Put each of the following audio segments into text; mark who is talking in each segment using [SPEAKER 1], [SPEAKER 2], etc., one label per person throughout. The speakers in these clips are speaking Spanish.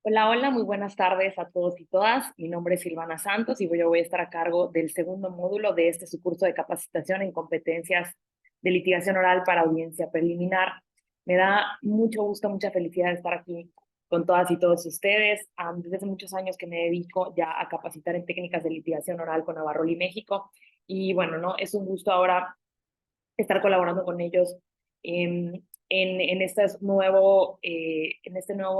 [SPEAKER 1] Hola, hola, muy buenas tardes a todos y todas. Mi nombre es Silvana Santos y yo voy a estar a cargo del segundo módulo de su curso de capacitación en competencias de litigación oral para audiencia preliminar. Me da mucho gusto, mucha felicidad estar aquí con todas y todos ustedes. Desde hace muchos años que me dedico ya a capacitar en técnicas de litigación oral con Navarrole y México. Y bueno, no, es un gusto ahora estar colaborando con ellos en este nuevo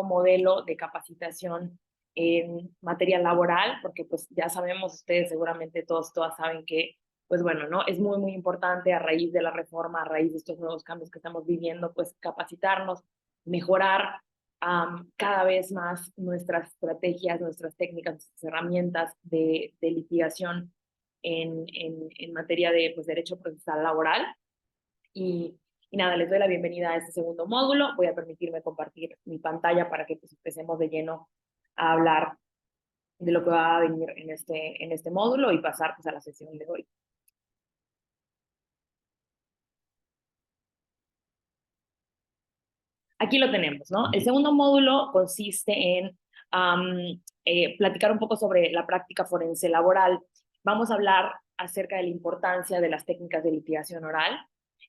[SPEAKER 1] modelo de capacitación en materia laboral, porque pues ya sabemos, ustedes seguramente todos, todas saben que, pues bueno, ¿no? Es muy, muy importante a raíz de la reforma, a raíz de estos nuevos cambios que estamos viviendo, pues capacitarnos, mejorar cada vez más nuestras estrategias, nuestras técnicas, nuestras herramientas de litigación en materia de pues, derecho procesal laboral. Y, y nada, les doy la bienvenida a este segundo módulo. Voy a permitirme compartir mi pantalla para que pues, empecemos de lleno a hablar de lo que va a venir en este módulo y pasar pues, a la sesión de hoy. Aquí lo tenemos, ¿no? El segundo módulo consiste en platicar un poco sobre la práctica forense laboral. Vamos a hablar acerca de la importancia de las técnicas de litigación oral,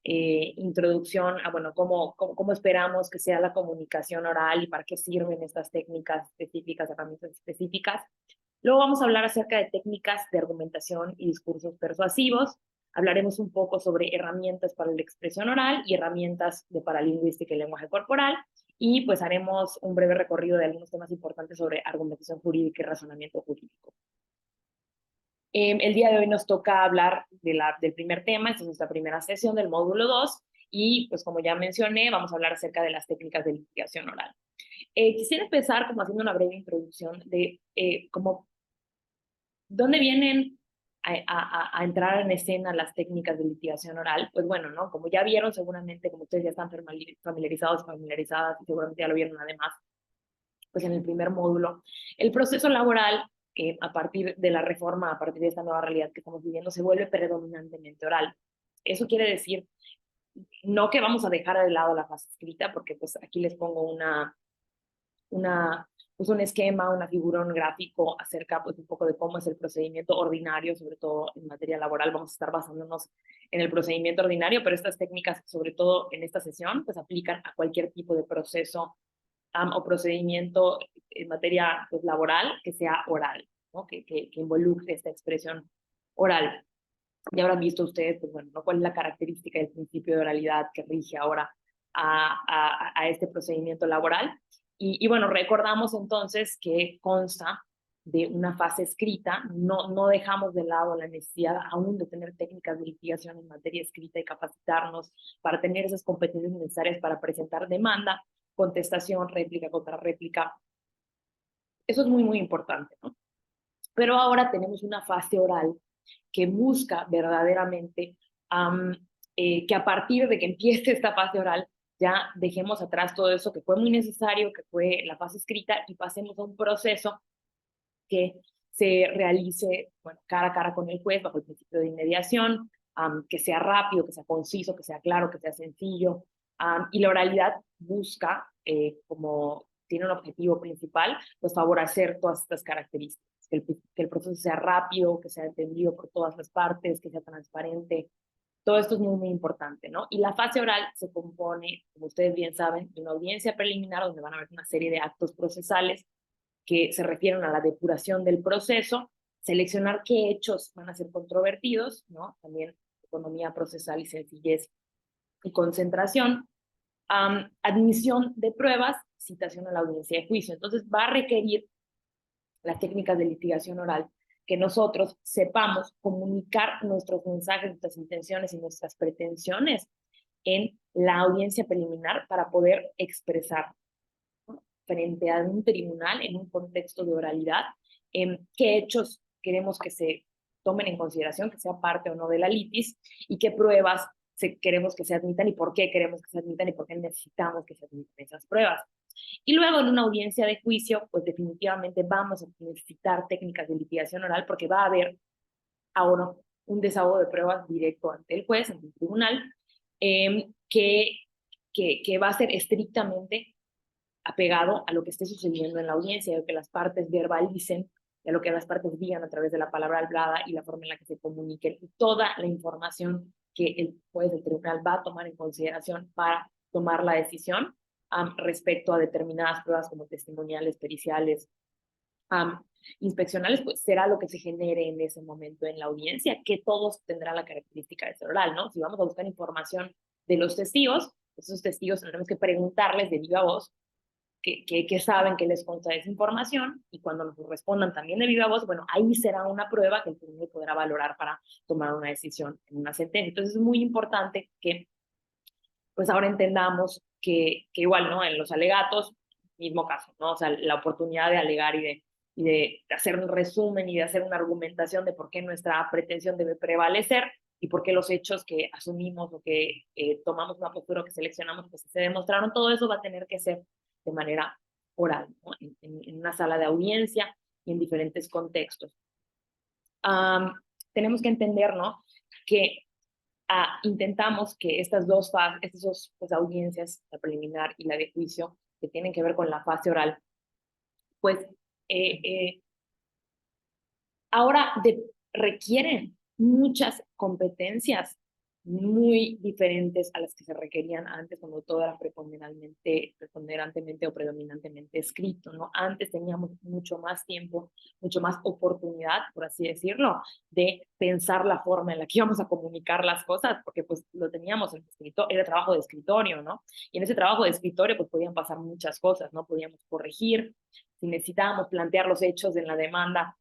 [SPEAKER 1] introducción a, bueno, cómo esperamos que sea la comunicación oral y para qué sirven estas técnicas específicas, herramientas específicas. Luego vamos a hablar acerca de técnicas de argumentación y discursos persuasivos. Hablaremos un poco sobre herramientas para la expresión oral y herramientas de paralingüística y lenguaje corporal. Y pues haremos un breve recorrido de algunos temas importantes sobre argumentación jurídica y razonamiento jurídico. El día de hoy nos toca hablar del primer tema, esta es nuestra primera sesión del módulo 2 y pues como ya mencioné, vamos a hablar acerca de las técnicas de litigación oral. Quisiera empezar como haciendo una breve introducción de cómo ¿dónde vienen a entrar en escena las técnicas de litigación oral? Pues bueno, ¿no? Como ya vieron seguramente, como ustedes ya están familiarizadas, y seguramente ya lo vieron además, pues en el primer módulo, el proceso laboral, a partir de la reforma, a partir de esta nueva realidad que estamos viviendo, se vuelve predominantemente oral. Eso quiere decir, no que vamos a dejar de lado la fase escrita, porque pues aquí les pongo una, pues un esquema, una figura, un gráfico acerca pues un poco de cómo es el procedimiento ordinario, sobre todo en materia laboral. Vamos a estar basándonos en el procedimiento ordinario, pero estas técnicas, sobre todo en esta sesión, pues aplican a cualquier tipo de proceso o procedimiento en materia pues, laboral que sea oral, ¿no? Que involucre esta expresión oral. Ya habrán visto ustedes, pues bueno, ¿no? Cuál es la característica del principio de oralidad que rige ahora a este procedimiento laboral. Bueno, recordamos entonces que consta de una fase escrita, no dejamos de lado la necesidad aún de tener técnicas de litigación en materia escrita y capacitarnos para tener esas competencias necesarias para presentar demanda, contestación, réplica, contrarréplica. Eso es muy, muy importante, ¿no? Pero ahora tenemos una fase oral que busca verdaderamente que a partir de que empiece esta fase oral ya dejemos atrás todo eso que fue muy necesario, que fue la fase escrita, y pasemos a un proceso que se realice bueno, cara a cara con el juez bajo el principio de inmediación, que sea rápido, que sea conciso, que sea claro, que sea sencillo. Y la oralidad busca, como tiene un objetivo principal, pues favorecer todas estas características. Que el proceso sea rápido, que sea entendido por todas las partes, que sea transparente. Todo esto es muy, muy importante, ¿no? Y la fase oral se compone, como ustedes bien saben, de una audiencia preliminar donde van a haber una serie de actos procesales que se refieren a la depuración del proceso, seleccionar qué hechos van a ser controvertidos, ¿no? También economía procesal y sencillez y concentración, admisión de pruebas, citación a la audiencia de juicio. Entonces va a requerir las técnicas de litigación oral que nosotros sepamos comunicar nuestros mensajes, nuestras intenciones y nuestras pretensiones en la audiencia preliminar para poder expresar frente a un tribunal en un contexto de oralidad, qué hechos queremos que se tomen en consideración, que sea parte o no de la litis, y qué pruebas queremos que se admitan y por qué queremos que se admitan y por qué necesitamos que se admitan esas pruebas. Y luego en una audiencia de juicio, pues definitivamente vamos a necesitar técnicas de litigación oral porque va a haber ahora un desahogo de pruebas directo ante el juez, ante el tribunal, que va a ser estrictamente apegado a lo que esté sucediendo en la audiencia, a lo que las partes verbalicen, a lo que las partes digan a través de la palabra hablada y la forma en la que se comuniquen, y toda la información que el juez del tribunal va a tomar en consideración para tomar la decisión respecto a determinadas pruebas como testimoniales, periciales, inspeccionales, pues será lo que se genere en ese momento en la audiencia, que todos tendrán la característica de ser oral, ¿no? Si vamos a buscar información de los testigos, esos testigos tendremos que preguntarles de viva voz que saben que les consta esa información, y cuando nos respondan también de viva voz, bueno, ahí será una prueba que el tribunal podrá valorar para tomar una decisión en una sentencia. Entonces es muy importante que pues ahora entendamos que igual, ¿no? En los alegatos, mismo caso, ¿no? O sea, la oportunidad de alegar y de hacer un resumen y de hacer una argumentación de por qué nuestra pretensión debe prevalecer y por qué los hechos que asumimos o que tomamos una postura o que seleccionamos pues se demostraron, todo eso va a tener que ser de manera oral, ¿no? En una sala de audiencia y en diferentes contextos. Tenemos que entender, ¿no? Que intentamos que estas dos fases, estas dos pues, audiencias, la preliminar y la de juicio, que tienen que ver con la fase oral, pues ahora requieren muchas competencias muy diferentes a las que se requerían antes, cuando todo era preponderantemente o predominantemente escrito, ¿no? Antes teníamos mucho más tiempo, mucho más oportunidad, por así decirlo, de pensar la forma en la que íbamos a comunicar las cosas, porque pues lo teníamos en escrito, era trabajo de escritorio, ¿no? Y en ese trabajo de escritorio pues podían pasar muchas cosas, ¿no? Podíamos corregir, si necesitábamos plantear los hechos en la demanda,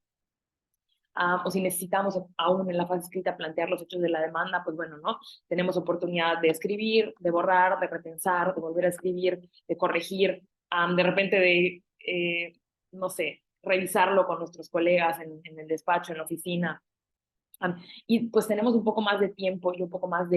[SPEAKER 1] o si necesitamos aún en la fase escrita plantear los hechos de la demanda, pues bueno, ¿no? Tenemos oportunidad de escribir, de borrar, de repensar, de volver a escribir, de corregir, de repente de, no sé, revisarlo con nuestros colegas en el despacho, en la oficina. Y pues tenemos un poco más de tiempo y un poco más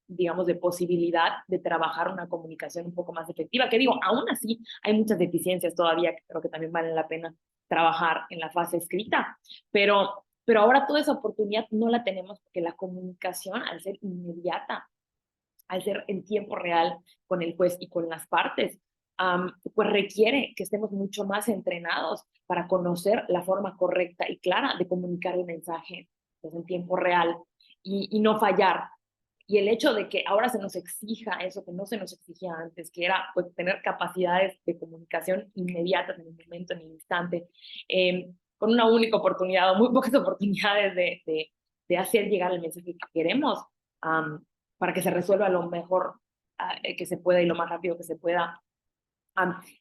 [SPEAKER 1] digamos, de posibilidad de trabajar una comunicación un poco más efectiva, que digo, aún así hay muchas deficiencias todavía que creo que también valen la pena trabajar en la fase escrita, pero ahora toda esa oportunidad no la tenemos porque la comunicación, al ser inmediata, al ser en tiempo real con el juez y con las partes, pues requiere que estemos mucho más entrenados para conocer la forma correcta y clara de comunicar el mensaje pues, en tiempo real y no fallar. Y el hecho de que ahora se nos exija eso que no se nos exigía antes, que era pues, tener capacidades de comunicación inmediatas en el momento, en el instante, con una única oportunidad o muy pocas oportunidades de hacer llegar el mensaje que queremos, para que se resuelva lo mejor que se pueda y lo más rápido que se pueda,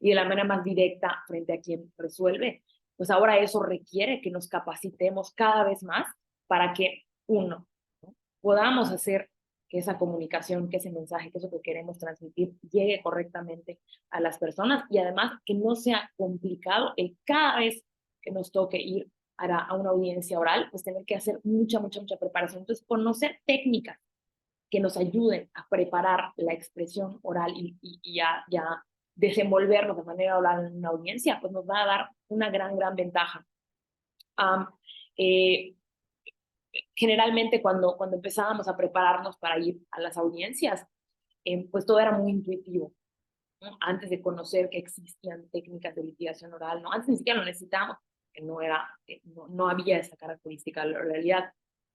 [SPEAKER 1] y de la manera más directa frente a quien resuelve, pues ahora eso requiere que nos capacitemos cada vez más para que, uno, ¿no? Podamos hacer que esa comunicación, que ese mensaje, que eso que queremos transmitir llegue correctamente a las personas, y además que no sea complicado el cada vez que nos toque ir a una audiencia oral, pues tener que hacer mucha preparación. Entonces, conocer técnicas que nos ayuden a preparar la expresión oral y a desenvolvernos de manera oral en una audiencia, pues nos va a dar una gran ventaja. Eh, Generalmente cuando empezábamos a prepararnos para ir a las audiencias, pues todo era muy intuitivo, ¿no? Antes de conocer que existían técnicas de litigación oral, ¿no? Antes ni siquiera lo necesitábamos, que no había esa característica de la oralidad.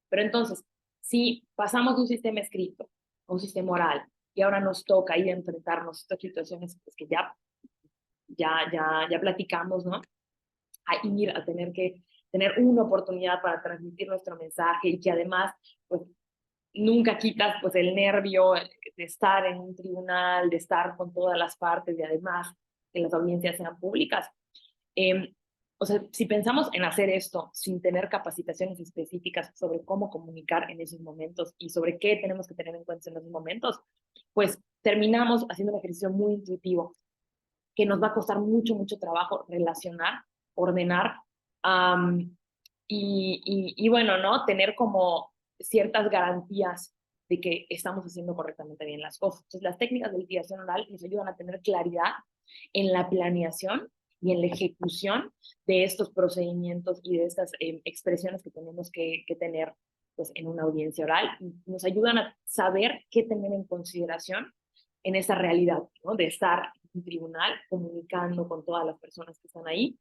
[SPEAKER 1] Pero entonces, si pasamos de un sistema escrito a un sistema oral y ahora nos toca ir a enfrentarnos a estas situaciones pues, que ya platicamos, ¿no? A ir a tener que tener una oportunidad para transmitir nuestro mensaje, y que además pues nunca quitas pues el nervio de estar en un tribunal, de estar con todas las partes, y además que las audiencias sean públicas. O sea, si pensamos en hacer esto sin tener capacitaciones específicas sobre cómo comunicar en esos momentos y sobre qué tenemos que tener en cuenta en esos momentos, pues terminamos haciendo un ejercicio muy intuitivo que nos va a costar mucho trabajo relacionar, ordenar, y bueno, ¿no? Tener como ciertas garantías de que estamos haciendo correctamente bien las cosas. Entonces, las técnicas de litigación oral nos ayudan a tener claridad en la planeación y en la ejecución de estos procedimientos y de estas expresiones que tenemos que tener pues, en una audiencia oral. Y nos ayudan a saber qué tener en consideración en esa realidad, ¿no? De estar un tribunal, comunicando con todas las personas que están ahí,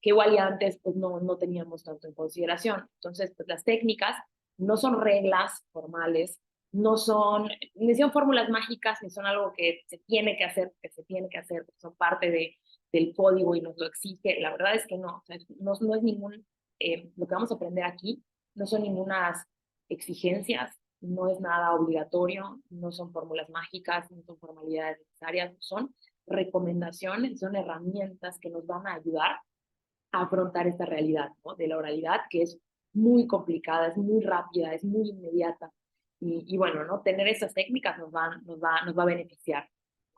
[SPEAKER 1] que igual y antes pues no teníamos tanto en consideración. Entonces, pues las técnicas no son reglas formales, no son, ni son fórmulas mágicas, ni son algo que se tiene que hacer, son parte del código y nos lo exige. La verdad es que no, o sea, no es ningún, lo que vamos a aprender aquí no son ningunas exigencias, no es nada obligatorio, no son fórmulas mágicas, no son formalidades necesarias, son recomendaciones, son herramientas que nos van a ayudar a afrontar esta realidad, ¿no? De la oralidad, que es muy complicada, es muy rápida, es muy inmediata. Y bueno, ¿no? Tener esas técnicas nos va a beneficiar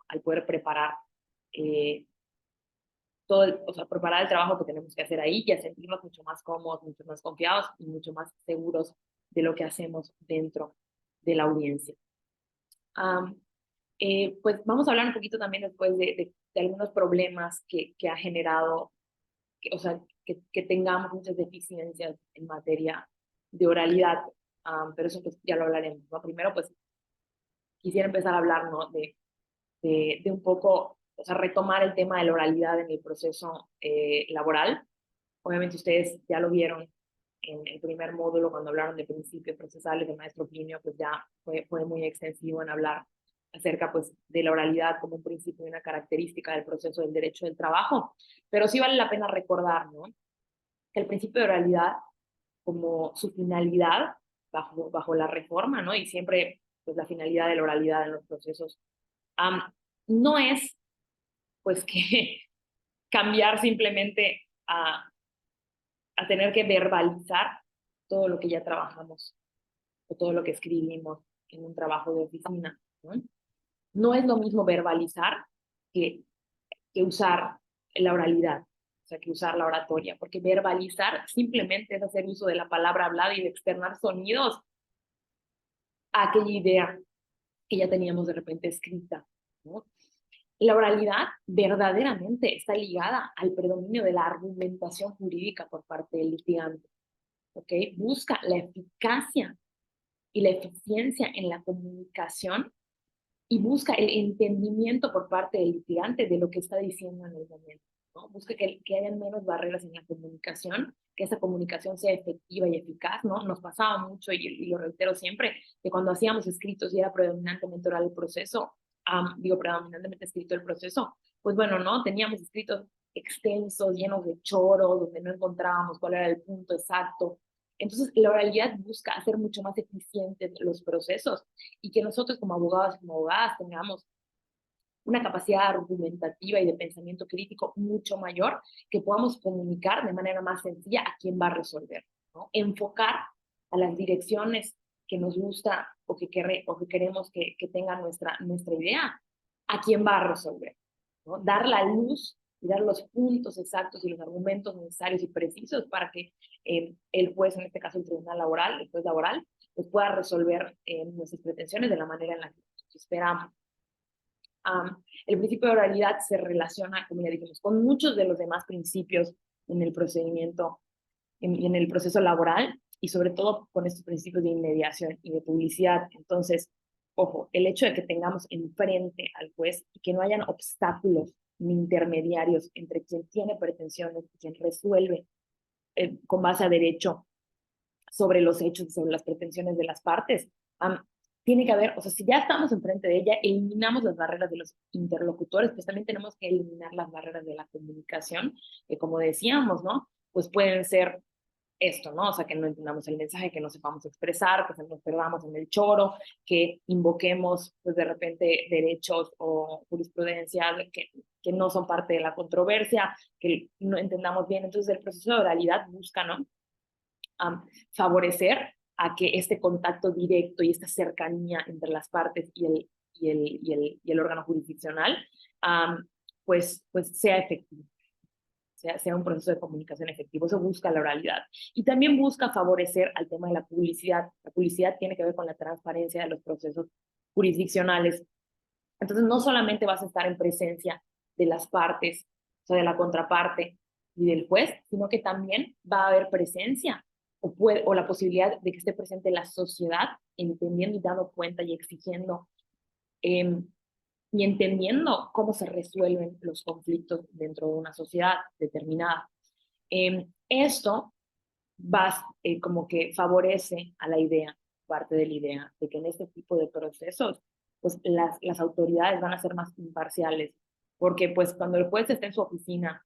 [SPEAKER 1] al poder preparar eh, o sea, preparar el trabajo que tenemos que hacer ahí y a sentirnos mucho más cómodos, mucho más confiados y mucho más seguros de lo que hacemos dentro de la audiencia. Um, pues vamos a hablar un poquito también después de algunos problemas que ha generado, o sea, que tengamos muchas deficiencias en materia de oralidad, pero eso pues ya lo hablaremos, ¿no? Primero pues quisiera empezar a hablar, ¿no? De un poco, o sea, retomar el tema de la oralidad en el proceso laboral. Obviamente ustedes ya lo vieron en el primer módulo cuando hablaron de principios procesales de maestro Plinio, pues ya fue muy extensivo en hablar acerca pues de la oralidad como un principio y una característica del proceso del derecho del trabajo. Pero sí vale la pena recordar, ¿no? Que el principio de oralidad como su finalidad bajo la reforma, ¿no? Y siempre pues la finalidad de la oralidad en los procesos um, no es pues que cambiar simplemente a tener que verbalizar todo lo que ya trabajamos o todo lo que escribimos en un trabajo de oficina, ¿no? No es lo mismo verbalizar que, que usar la oralidad, o sea, que usar la oratoria, porque verbalizar simplemente es hacer uso de la palabra hablada y de externar sonidos a aquella idea que ya teníamos de repente escrita, ¿no? La oralidad verdaderamente está ligada al predominio de la argumentación jurídica por parte del litigante, ¿ok? Busca la eficacia y la eficiencia en la comunicación y busca el entendimiento por parte del litigante de lo que está diciendo en el momento, ¿no? Busca que haya menos barreras en la comunicación, que esa comunicación sea efectiva y eficaz, ¿no? Nos pasaba mucho, y lo reitero siempre, que cuando hacíamos escritos y era predominantemente oral el proceso, predominantemente escrito el proceso, pues bueno, ¿no? Teníamos escritos extensos, llenos de choros, donde no encontrábamos cuál era el punto exacto. Entonces, la oralidad busca hacer mucho más eficientes los procesos y que nosotros como abogados y como abogadas tengamos una capacidad argumentativa y de pensamiento crítico mucho mayor, que podamos comunicar de manera más sencilla a quién va a resolver, ¿no? Enfocar a las direcciones que nos gusta o que queremos que tenga nuestra idea, a quién va a resolver, ¿no? Dar la luz y dar los puntos exactos y los argumentos necesarios y precisos para que el juez, en este caso el tribunal laboral, el juez laboral, pues pueda resolver nuestras pretensiones de la manera en la que esperamos. El principio de oralidad se relaciona, como ya dijimos, con muchos de los demás principios en el procedimiento, en el proceso laboral, y sobre todo con estos principios de inmediación y de publicidad. Entonces, ojo, el hecho de que tengamos enfrente al juez y que no hayan obstáculos ni intermediarios entre quien tiene pretensiones y quien resuelve con base a derecho sobre los hechos y sobre las pretensiones de las partes. Tiene que haber, o sea, si ya estamos enfrente de ella, eliminamos las barreras de los interlocutores, pues también tenemos que eliminar las barreras de la comunicación, que como decíamos, ¿no? Pues pueden ser esto, ¿no? O sea, que no entendamos el mensaje, que no sepamos expresar, que nos perdamos en el choro, que invoquemos, pues de repente, derechos o jurisprudencia que no son parte de la controversia, que no entendamos bien. Entonces, el proceso de oralidad busca, ¿no? Favorecer a que este contacto directo y esta cercanía entre las partes y el órgano jurisdiccional pues sea efectivo, sea un proceso de comunicación efectivo. Eso busca la oralidad. Y también busca favorecer al tema de la publicidad. La publicidad tiene que ver con la transparencia de los procesos jurisdiccionales. Entonces, no solamente vas a estar en presencia de las partes, o sea, de la contraparte y del juez, sino que también va a haber presencia o la posibilidad de que esté presente la sociedad, entendiendo y dando cuenta y exigiendo y entendiendo cómo se resuelven los conflictos dentro de una sociedad determinada. Esto como que favorece a la idea, parte de la idea, de que en este tipo de procesos, pues las autoridades van a ser más imparciales, porque pues cuando el juez esté en su oficina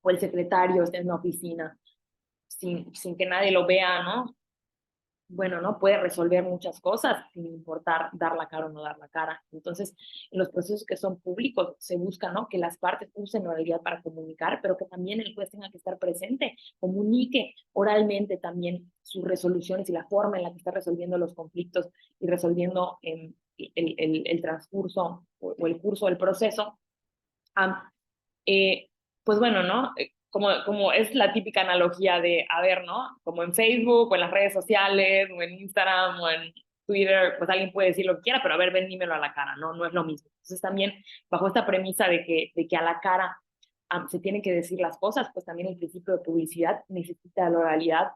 [SPEAKER 1] o el secretario esté en la oficina, sin que nadie lo vea, ¿no? Bueno, ¿no? Puede resolver muchas cosas sin importar dar la cara o no dar la cara. Entonces, en los procesos que son públicos se busca, ¿no? Que las partes usen oralidad para comunicar, pero que también el juez tenga que estar presente, comunique oralmente también sus resoluciones y la forma en la que está resolviendo los conflictos y resolviendo el transcurso o el curso del proceso. Ah, eh, pues bueno, ¿no? Como es la típica analogía de, a ver, ¿no? Como en Facebook o en las redes sociales o en Instagram o en Twitter, pues alguien puede decir lo que quiera, pero a ver, ven, dímelo a la cara, ¿no? No es lo mismo. Entonces también bajo esta premisa de que a la cara se tienen que decir las cosas, pues también el principio de publicidad necesita la oralidad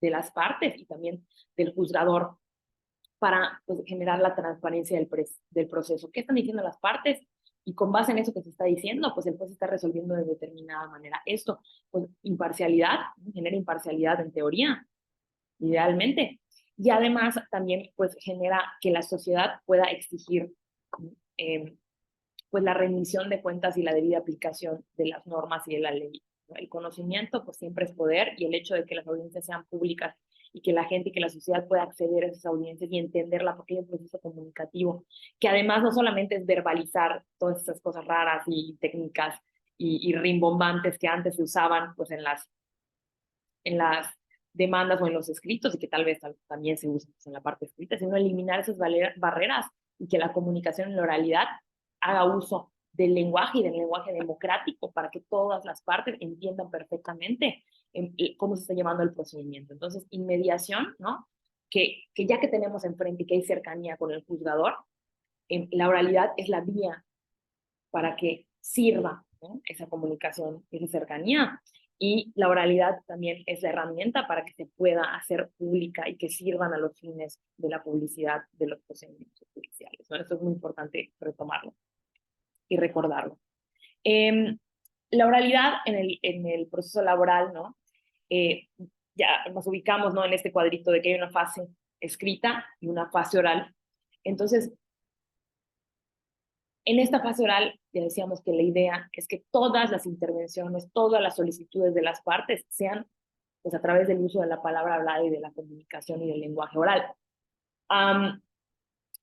[SPEAKER 1] de las partes y también del juzgador para pues, generar la transparencia del proceso. ¿Qué están diciendo las partes? Y con base en eso que se está diciendo, pues el juez está resolviendo de determinada manera. Esto, pues imparcialidad, genera imparcialidad en teoría, idealmente. Y además también pues genera que la sociedad pueda exigir eh, pues la rendición de cuentas y la debida aplicación de las normas y de la ley. El conocimiento pues siempre es poder y el hecho de que las audiencias sean públicas y que la gente y que la sociedad pueda acceder a esas audiencias y entenderla porque hay un proceso comunicativo que además no solamente es verbalizar todas esas cosas raras y técnicas y rimbombantes que antes se usaban pues en las demandas o en los escritos y que tal vez también se usan pues, en la parte escrita, sino eliminar esas barreras y que la comunicación en la oralidad haga uso del lenguaje y del lenguaje democrático para que todas las partes entiendan perfectamente cómo se está llevando el procedimiento. Entonces, inmediación, ¿no? Que ya que tenemos enfrente y que hay cercanía con el juzgador, la oralidad es la vía para que sirva, ¿no? Esa comunicación, esa cercanía. Y la oralidad también es la herramienta para que se pueda hacer pública y que sirvan a los fines de la publicidad de los procedimientos judiciales, ¿no? Esto es muy importante retomarlo y recordarlo. Eh, la oralidad en el proceso laboral, ¿no? Eh, ya nos ubicamos, ¿no? En este cuadrito de que hay una fase escrita y una fase oral. Entonces, en esta fase oral, ya decíamos que la idea es que todas las intervenciones, todas las solicitudes de las partes sean pues, a través del uso de la palabra hablada y de la comunicación y del lenguaje oral. Um,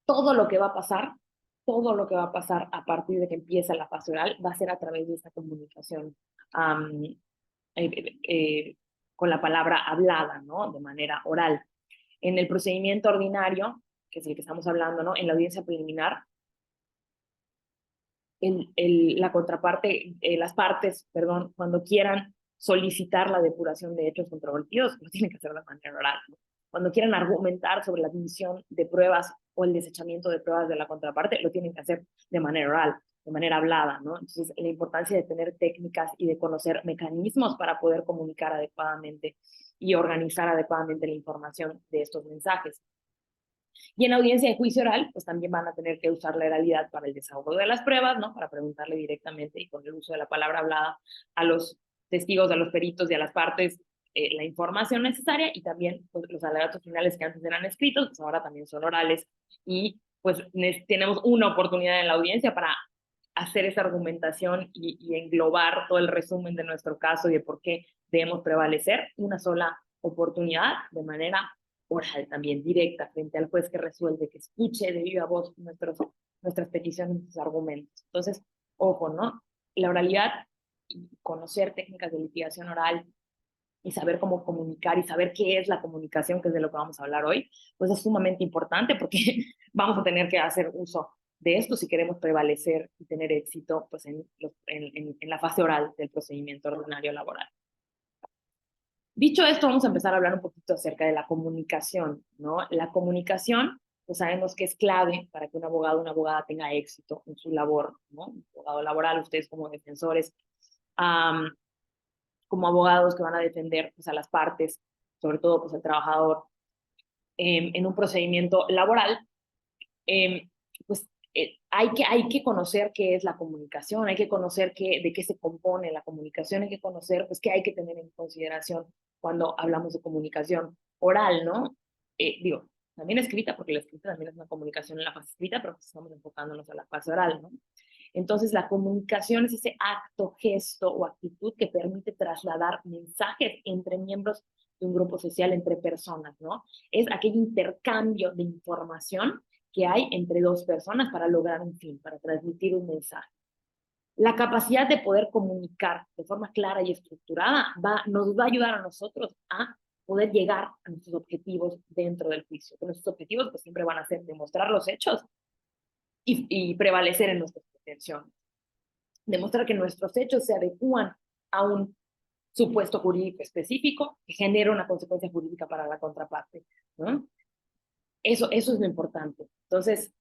[SPEAKER 1] todo lo que va a pasar, todo lo que va a pasar a partir de que empieza la fase oral va a ser a través de esta comunicación um, eh, eh, con la palabra hablada, ¿no? De manera oral. En el procedimiento ordinario, que es el que estamos hablando, ¿no? En la audiencia preliminar, la contraparte, las partes, perdón, cuando quieran solicitar la depuración de hechos controvertidos, lo tienen que hacer de manera oral, ¿no? Cuando quieran argumentar sobre la admisión de pruebas o el desechamiento de pruebas de la contraparte, lo tienen que hacer de manera oral, de manera hablada, ¿no? Entonces, la importancia de tener técnicas y de conocer mecanismos para poder comunicar adecuadamente y organizar adecuadamente la información de estos mensajes. Y en audiencia de juicio oral, pues también van a tener que usar la oralidad para el desahogo de las pruebas, ¿no? Para preguntarle directamente y con el uso de la palabra hablada a los testigos, a los peritos y a las partes la información necesaria y también pues, los alegatos finales que antes eran escritos, pues ahora también son orales y pues tenemos una oportunidad en la audiencia para hacer esa argumentación y englobar todo el resumen de nuestro caso y de por qué debemos prevalecer una sola oportunidad de manera oral también, directa, frente al juez que resuelve, que escuche de viva voz nuestras peticiones, nuestros argumentos. Entonces, ojo, ¿no? La oralidad y conocer técnicas de litigación oral y saber cómo comunicar y saber qué es la comunicación, que es de lo que vamos a hablar hoy, pues es sumamente importante porque vamos a tener que hacer uso de esto si queremos prevalecer y tener éxito pues, en la fase oral del procedimiento ordinario laboral. Dicho esto, vamos a empezar a hablar un poquito acerca de la comunicación, ¿no? La comunicación, pues sabemos que es clave para que un abogado o una abogada tenga éxito en su labor, ¿no? Un abogado laboral, ustedes como defensores, como abogados que van a defender pues, a las partes, sobre todo pues, al trabajador, en un procedimiento laboral, pues hay que conocer qué es la comunicación, hay que conocer de qué se compone la comunicación, hay que conocer pues, qué hay que tener en consideración cuando hablamos de comunicación oral, ¿no? Digo, también escrita, porque la escrita también es una comunicación en la fase escrita, pero pues estamos enfocándonos a la fase oral, ¿no? Entonces, la comunicación es ese acto, gesto o actitud que permite trasladar mensajes entre miembros de un grupo social, entre personas, ¿no? Es aquel intercambio de información que hay entre dos personas para lograr un fin, para transmitir un mensaje. La capacidad de poder comunicar de forma clara y estructurada nos va a ayudar a nosotros a poder llegar a nuestros objetivos dentro del juicio. Que nuestros objetivos pues, siempre van a ser demostrar los hechos y prevalecer en nuestras pretensiones. Demostrar que nuestros hechos se adecúan a un supuesto jurídico específico que genera una consecuencia jurídica para la contraparte, ¿no? Eso es lo importante. Entonces,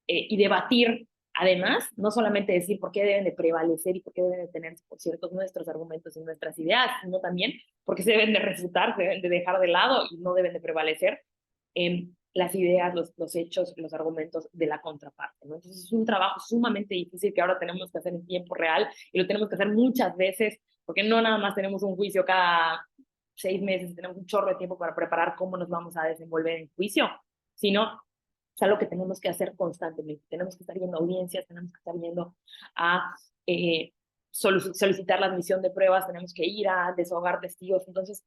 [SPEAKER 1] y debatir, además, no solamente decir por qué deben de prevalecer y por qué deben de tener por ciertos nuestros argumentos y nuestras ideas, sino también porque se deben de refutar, se deben de dejar de lado y no deben de prevalecer las ideas, los hechos, los argumentos de la contraparte, ¿no? Entonces es un trabajo sumamente difícil que ahora tenemos que hacer en tiempo real y lo tenemos que hacer muchas veces, porque no nada más tenemos un juicio cada 6 meses, tenemos un chorro de tiempo para preparar cómo nos vamos a desenvolver en juicio, sino es algo que tenemos que hacer constantemente. Tenemos que estar yendo a audiencias, tenemos que estar yendo a solicitar la admisión de pruebas, tenemos que ir a desahogar testigos. Entonces,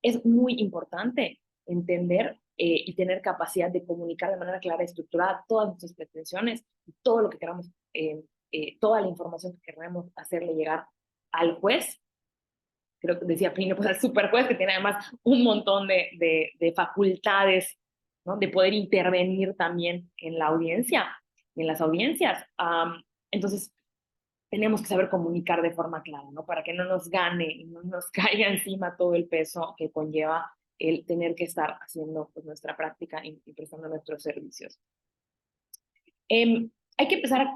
[SPEAKER 1] es muy importante entender y tener capacidad de comunicar de manera clara y estructurada todas nuestras pretensiones y todo lo que queramos, toda la información que queremos hacerle llegar al juez. Creo que decía Plinio, pues al superjuez, que tiene además un montón de facultades, ¿no? De poder intervenir también en la audiencia, en las audiencias. Entonces, tenemos que saber comunicar de forma clara, ¿no? Para que no nos gane y no nos caiga encima todo el peso que conlleva el tener que estar haciendo pues, nuestra práctica y prestando nuestros servicios. Hay que empezar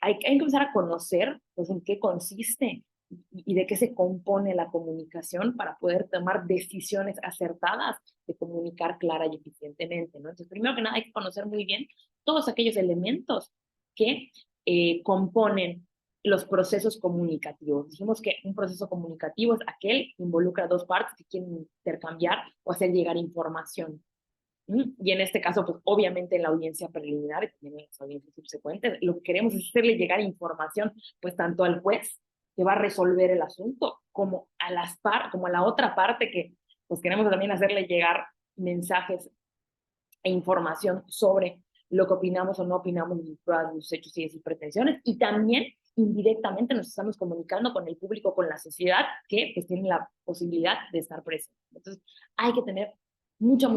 [SPEAKER 1] hay que empezar a conocer pues, en qué consiste y de qué se compone la comunicación para poder tomar decisiones acertadas de comunicar clara y eficientemente, ¿no? Entonces, primero que nada, hay que conocer muy bien todos aquellos elementos que componen los procesos comunicativos. Dijimos que un proceso comunicativo es aquel que involucra dos partes que quieren intercambiar o hacer llegar información. Y en este caso, pues obviamente en la audiencia preliminar y también en las audiencias subsecuentes, lo que queremos es hacerle llegar información, pues tanto al juez que va a resolver el asunto, como a como a la otra parte que pues queremos también hacerle llegar mensajes e información sobre lo que opinamos o no opinamos de sus pruebas, de sus hechos y de sus pretensiones, y también indirectamente nos estamos comunicando con el público, con la sociedad, que pues tiene la posibilidad de estar presente. Entonces, hay que tener mucha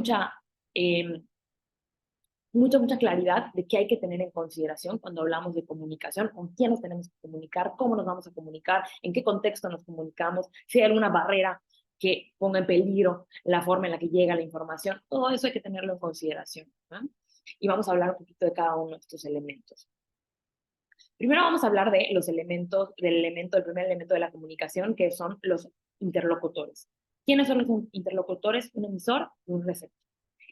[SPEAKER 1] mucha claridad de qué hay que tener en consideración cuando hablamos de comunicación, con quién nos tenemos que comunicar, cómo nos vamos a comunicar, en qué contexto nos comunicamos, si hay alguna barrera que ponga en peligro la forma en la que llega la información. Todo eso hay que tenerlo en consideración, ¿no? Y vamos a hablar un poquito de cada uno de estos elementos. Primero vamos a hablar de los elementos, del primer elemento de la comunicación, que son los interlocutores. ¿Quiénes son los interlocutores? Un emisor y un receptor.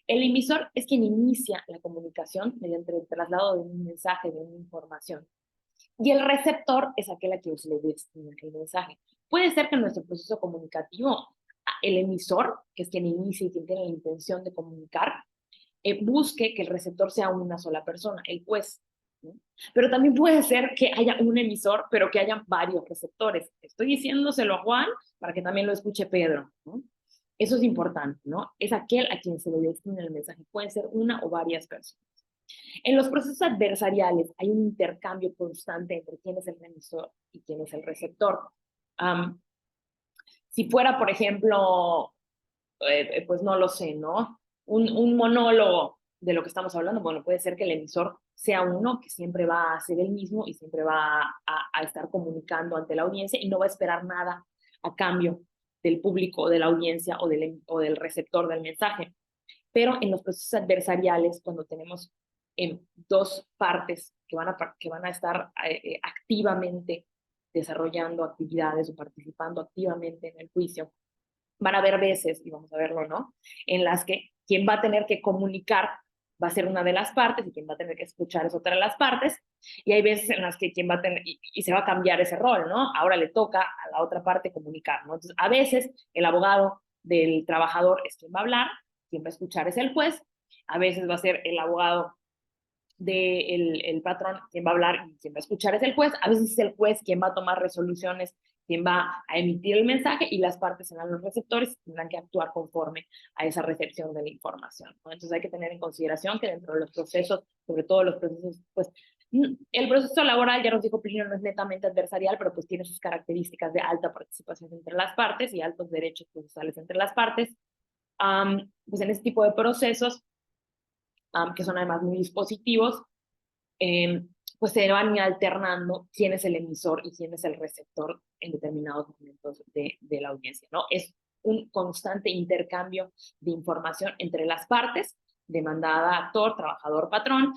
[SPEAKER 1] El emisor es quien inicia la comunicación mediante el traslado de un mensaje, de una información. Y el receptor es aquel a quien se le destina el mensaje. Puede ser que en nuestro proceso comunicativo, el emisor, que es quien inicia y quien tiene la intención de comunicar, busque que el receptor sea una sola persona, el juez, ¿no? Pero también puede ser que haya un emisor, pero que haya varios receptores. Estoy diciéndoselo a Juan para que también lo escuche Pedro, ¿no? Eso es importante, ¿no? Es aquel a quien se le destina el mensaje. Pueden ser una o varias personas. En los procesos adversariales hay un intercambio constante entre quién es el emisor y quién es el receptor. Si fuera, por ejemplo, pues no lo sé, ¿no? Un monólogo de lo que estamos hablando, bueno, puede ser que el emisor sea uno que siempre va a ser el mismo y siempre va a estar comunicando ante la audiencia y no va a esperar nada a cambio del público, de la audiencia o del receptor del mensaje. Pero en los procesos adversariales, cuando tenemos dos partes que van a estar activamente desarrollando actividades o participando activamente en el juicio, van a haber veces, y vamos a verlo, ¿no? En las que quien va a tener que comunicar va a ser una de las partes y quien va a tener que escuchar es otra de las partes, y hay veces en las que quien va a tener, y se va a cambiar ese rol, ¿no? Ahora le toca a la otra parte comunicar, ¿no? Entonces, a veces el abogado del trabajador es quien va a hablar, quien va a escuchar es el juez, a veces va a ser el abogado del el patrón quien va a hablar y quien va a escuchar es el juez, a veces es el juez quien va a tomar resoluciones, quien va a emitir el mensaje y las partes serán los receptores y tendrán que actuar conforme a esa recepción de la información, ¿no? Entonces hay que tener en consideración que dentro de los procesos, sobre todo los procesos, pues el proceso laboral, ya nos dijo Plinio, no es netamente adversarial, pero pues tiene sus características de alta participación entre las partes y altos derechos procesales entre las partes. Pues en este tipo de procesos, que son además muy dispositivos, pues se van alternando quién es el emisor y quién es el receptor en determinados momentos de la audiencia, ¿no? Es un constante intercambio de información entre las partes, demandada, actor, trabajador, patrón,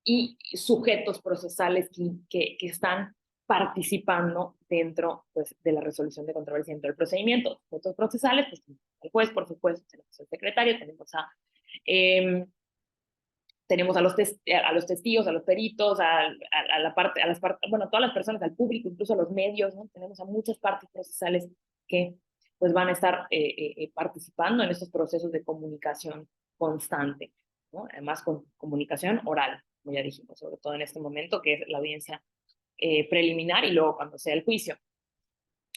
[SPEAKER 1] y sujetos procesales que están participando dentro, pues, de la resolución de controversia dentro del procedimiento. Sujetos procesales, pues el juez, por supuesto, tenemos al secretario, tenemos a los testigos, a los peritos, a la parte, a las partes, bueno, a todas las personas, al público, incluso a los medios, ¿no? Tenemos a muchas partes procesales que pues van a estar participando en estos procesos de comunicación constante, ¿no? Además con comunicación oral, como ya dijimos, sobre todo en este momento que es la audiencia preliminar y luego cuando sea el juicio.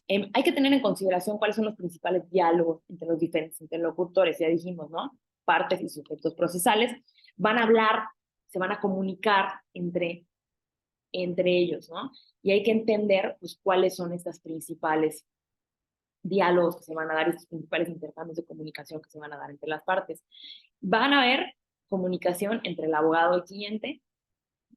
[SPEAKER 1] Hay que tener en consideración cuáles son los principales diálogos entre los diferentes interlocutores, ya dijimos, ¿no? Partes y sujetos procesales, van a hablar, se van a comunicar entre ellos, ¿no? Y hay que entender, pues, cuáles son estas principales diálogos que se van a dar, estos principales intercambios de comunicación que se van a dar entre las partes. Van a haber comunicación entre el abogado y el cliente,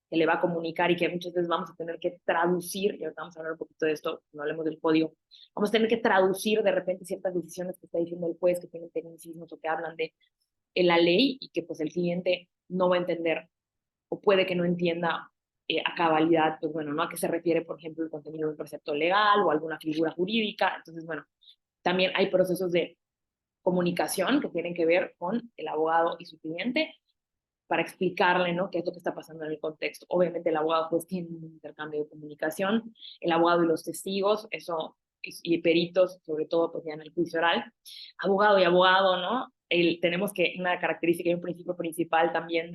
[SPEAKER 1] que le va a comunicar y que muchas veces vamos a tener que traducir, y ahorita vamos a hablar un poquito de esto, no hablemos del código, vamos a tener que traducir de repente ciertas decisiones que está diciendo el juez, que tienen tecnicismos o que hablan de la ley y que pues el cliente no va a entender o puede que no entienda a cabalidad, pues bueno, ¿no? A qué se refiere, por ejemplo, el contenido de un precepto legal o alguna figura jurídica. Entonces, bueno, también hay procesos de comunicación que tienen que ver con el abogado y su cliente para explicarle, ¿no? Qué es lo que está pasando en el contexto. Obviamente el abogado pues tiene un intercambio de comunicación, el abogado y los testigos, eso, y peritos, sobre todo pues ya en el juicio oral, abogado y abogado, ¿no? Tenemos que una característica y un principio principal también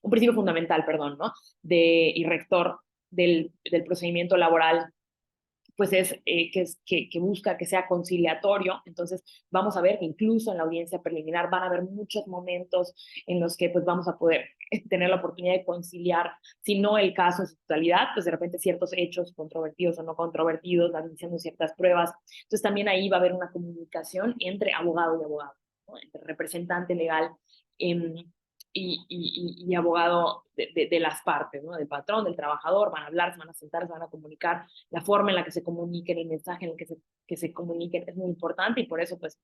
[SPEAKER 1] un principio fundamental, perdón, ¿no? Y rector del procedimiento laboral, pues que busca que sea conciliatorio. Entonces vamos a ver que incluso en la audiencia preliminar van a haber muchos momentos en los que pues vamos a poder tener la oportunidad de conciliar, si no el caso en su totalidad, pues de repente ciertos hechos controvertidos o no controvertidos, diciendo ciertas pruebas. Entonces también ahí va a haber una comunicación entre abogado y abogado, ¿no? Entre representante legal y abogado de las partes, ¿no? Del patrón, del trabajador, van a hablar, se van a sentar, se van a comunicar, la forma en la que se comuniquen, el mensaje en el que se comuniquen es muy importante y por eso, pues,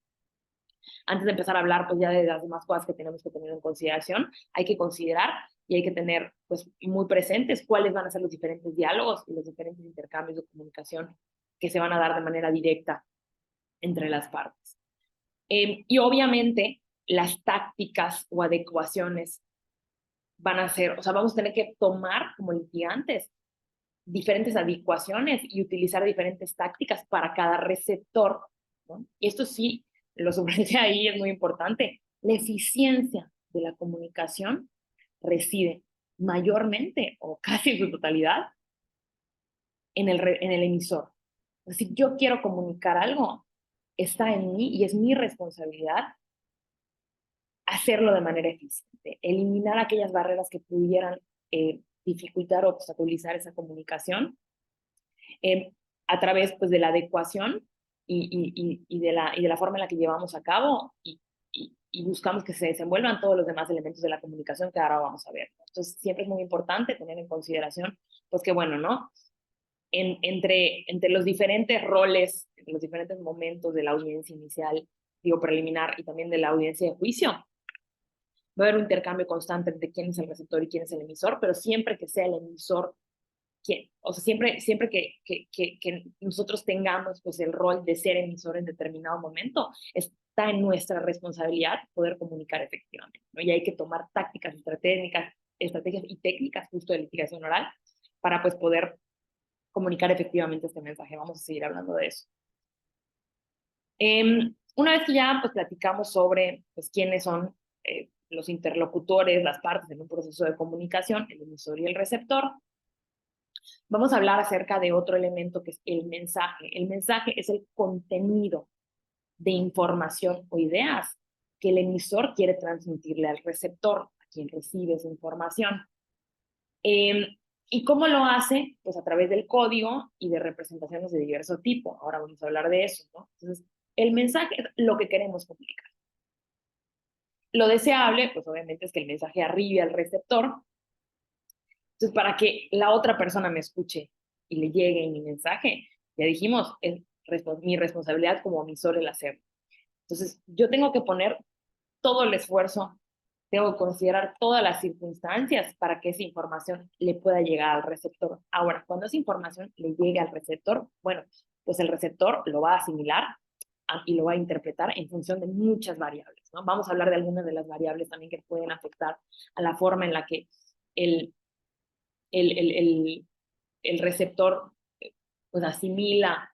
[SPEAKER 1] antes de empezar a hablar, pues ya de las demás cosas que tenemos que tener en consideración, hay que considerar y hay que tener, pues, muy presentes cuáles van a ser los diferentes diálogos y los diferentes intercambios de comunicación que se van a dar de manera directa entre las partes. Y obviamente, las tácticas o adecuaciones van a ser, o sea, vamos a tener que tomar como litigantes diferentes adecuaciones y utilizar diferentes tácticas para cada receptor, ¿no? Y esto sí, lo subrayé ahí, es muy importante. La eficiencia de la comunicación reside mayormente o casi en su totalidad en el emisor. Si yo quiero comunicar algo, está en mí y es mi responsabilidad hacerlo de manera eficiente, eliminar aquellas barreras que pudieran dificultar o obstaculizar esa comunicación eh, a través pues, de la adecuación y de la forma en la que llevamos a cabo y buscamos que se desenvuelvan todos los demás elementos de la comunicación que ahora vamos a ver. Entonces, siempre es muy importante tener en consideración, pues que bueno, ¿no? Entre los diferentes roles, entre los diferentes momentos de la audiencia inicial, digo, preliminar y también de la audiencia de juicio, va a haber un intercambio constante entre quién es el receptor y quién es el emisor, pero siempre que sea el emisor o sea, siempre que nosotros tengamos pues el rol de ser emisor en determinado momento, está en nuestra responsabilidad poder comunicar efectivamente, ¿no? Y hay que tomar tácticas, estrategias y técnicas justo de litigación oral para pues poder comunicar efectivamente este mensaje. Vamos a seguir hablando de eso. Una vez que ya pues platicamos sobre pues quiénes son los interlocutores, las partes en un proceso de comunicación, el emisor y el receptor, vamos a hablar acerca de otro elemento que es el mensaje. El mensaje es el contenido de información o ideas que el emisor quiere transmitirle al receptor, a quien recibe esa información. ¿Y cómo lo hace? Pues a través del código y de representaciones de diverso tipo. Ahora vamos a hablar de eso, ¿no? Entonces, el mensaje es lo que queremos comunicar. Lo deseable, pues obviamente es que el mensaje arribe al receptor. Entonces, para que la otra persona me escuche y le llegue mi mensaje, ya dijimos, es mi responsabilidad como emisor el hacerlo. Entonces, yo tengo que poner todo el esfuerzo, tengo que considerar todas las circunstancias para que esa información le pueda llegar al receptor. Ahora, cuando esa información le llegue al receptor, bueno, pues el receptor lo va a asimilar y lo va a interpretar en función de muchas variables, ¿no? Vamos a hablar de algunas de las variables también que pueden afectar a la forma en la que el, el, el, el, el receptor pues asimila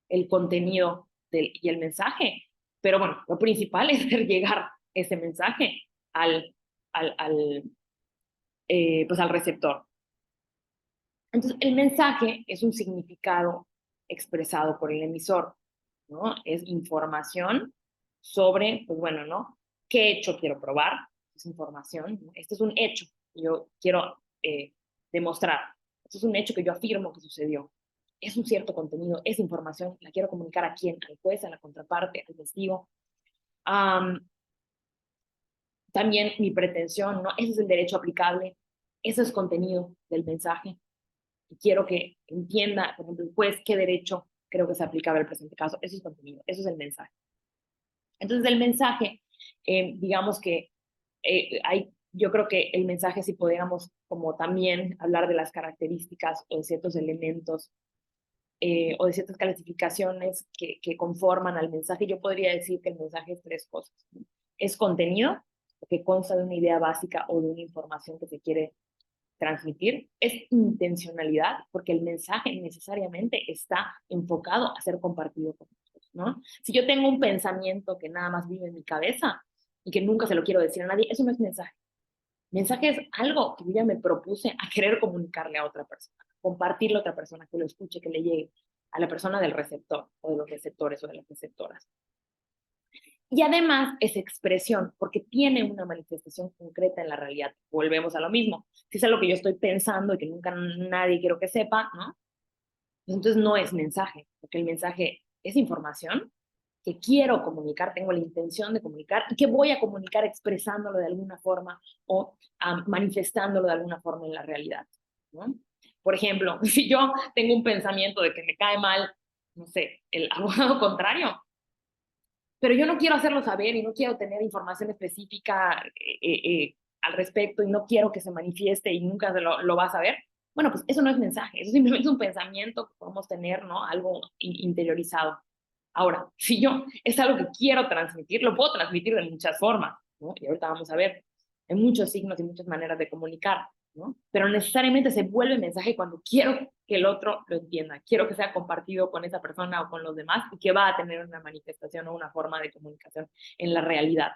[SPEAKER 1] el contenido y el mensaje. Pero bueno, lo principal es hacer llegar ese mensaje al, al, al, pues al receptor. Entonces, el mensaje es un significado expresado por el emisor, ¿no? Es información sobre, pues bueno, ¿no? ¿Qué hecho quiero probar? Es información, ¿no? Este es un hecho que yo quiero demostrar. Este es un hecho que yo afirmo que sucedió. Es un cierto contenido, es información, la quiero comunicar a quién, al juez, a la contraparte, al testigo. También mi pretensión, ¿no? Ese es el derecho aplicable, ese es contenido del mensaje. Y quiero que entienda, por ejemplo, el juez, qué derecho creo que se aplicaba en el presente caso. Eso es contenido, eso es el mensaje. Entonces, el mensaje, digamos que yo creo que el mensaje, si pudiéramos como también hablar de las características o de ciertos elementos o de ciertas clasificaciones que conforman al mensaje, yo podría decir que el mensaje es tres cosas. Es contenido, que consta de una idea básica o de una información que se quiere transmitir. Es intencionalidad, porque el mensaje necesariamente está enfocado a ser compartido con otros, ¿no? Si yo tengo un pensamiento que nada más vive en mi cabeza y que nunca se lo quiero decir a nadie, eso no es mensaje. Mensaje es algo que yo ya me propuse a querer comunicarle a otra persona, compartirle a otra persona, que lo escuche, que le llegue a la persona del receptor o de los receptores o de las receptoras. Y además es expresión, porque tiene una manifestación concreta en la realidad. Volvemos a lo mismo. Si es algo que yo estoy pensando y que nunca nadie quiero que sepa, ¿no? Entonces no es mensaje, porque el mensaje es información que quiero comunicar, tengo la intención de comunicar y que voy a comunicar expresándolo de alguna forma o manifestándolo de alguna forma en la realidad, ¿no? Por ejemplo, si yo tengo un pensamiento de que me cae mal, no sé, el abogado contrario, pero yo no quiero hacerlo saber y no quiero tener información específica al respecto y no quiero que se manifieste y nunca lo va a saber, bueno, pues eso no es mensaje, eso simplemente es un pensamiento que podemos tener, ¿no? Algo interiorizado. Ahora, si yo es algo que quiero transmitir, lo puedo transmitir de muchas formas, ¿no? Y ahorita vamos a ver, hay muchos signos y muchas maneras de comunicar, ¿no? Pero necesariamente se vuelve mensaje cuando quiero que el otro lo entienda, quiero que sea compartido con esa persona o con los demás y que va a tener una manifestación o una forma de comunicación en la realidad,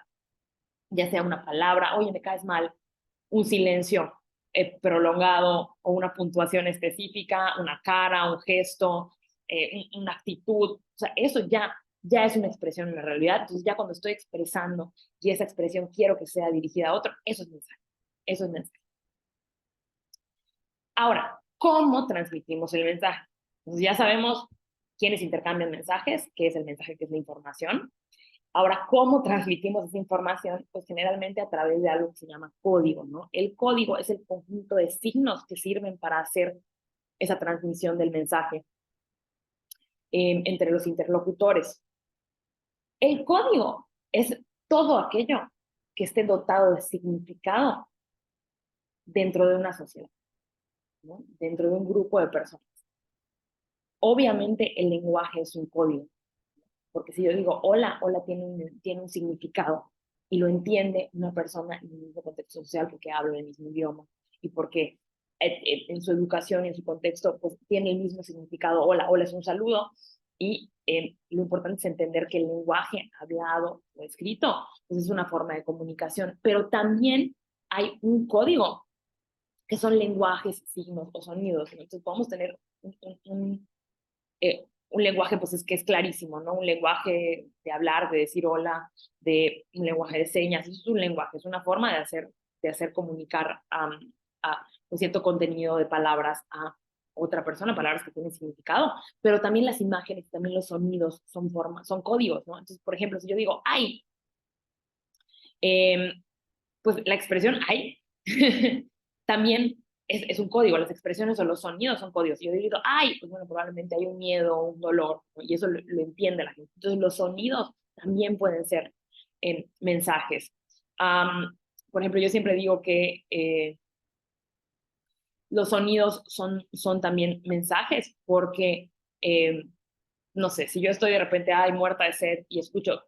[SPEAKER 1] ya sea una palabra, oye, me caes mal, un silencio prolongado o una puntuación específica, una cara, un gesto, una actitud, o sea, eso ya es una expresión en la realidad. Entonces ya cuando estoy expresando y esa expresión quiero que sea dirigida a otro, eso es mensaje, eso es mensaje. Ahora, ¿cómo transmitimos el mensaje? Entonces ya sabemos quiénes intercambian mensajes, qué es el mensaje, qué es la información. Ahora, ¿cómo transmitimos esa información? Pues generalmente a través de algo que se llama código, ¿no? El código es el conjunto de signos que sirven para hacer esa transmisión del mensaje entre los interlocutores. El código es todo aquello que esté dotado de significado dentro de una sociedad. ¿no? Dentro de un grupo de personas. Obviamente el lenguaje es un código, porque si yo digo hola, hola tiene un significado y lo entiende una persona en el mismo contexto social porque habla el mismo idioma y porque en su educación y en su contexto pues tiene el mismo significado. Hola, hola es un saludo y lo importante es entender que el lenguaje hablado o escrito pues es una forma de comunicación, pero también hay un código que son lenguajes, signos o sonidos. Entonces podemos tener un lenguaje pues es que es clarísimo, ¿no? Un lenguaje de hablar, de decir hola, de un lenguaje de señas, eso es un lenguaje, es una forma de hacer comunicar un cierto contenido de palabras a otra persona, palabras que tienen significado, pero también las imágenes, también los sonidos son formas, son códigos, ¿no? Entonces, por ejemplo, si yo digo, ay, eh, pues la expresión ay también es un código, las expresiones o los sonidos son códigos. Si yo digo ay, pues bueno, probablemente hay un miedo, un dolor, ¿no? Y eso lo entiende la gente. Entonces los sonidos también pueden ser mensajes. Por ejemplo, yo siempre digo que los sonidos son también mensajes porque, eh, no sé, si yo estoy de repente, ay, muerta de sed y escucho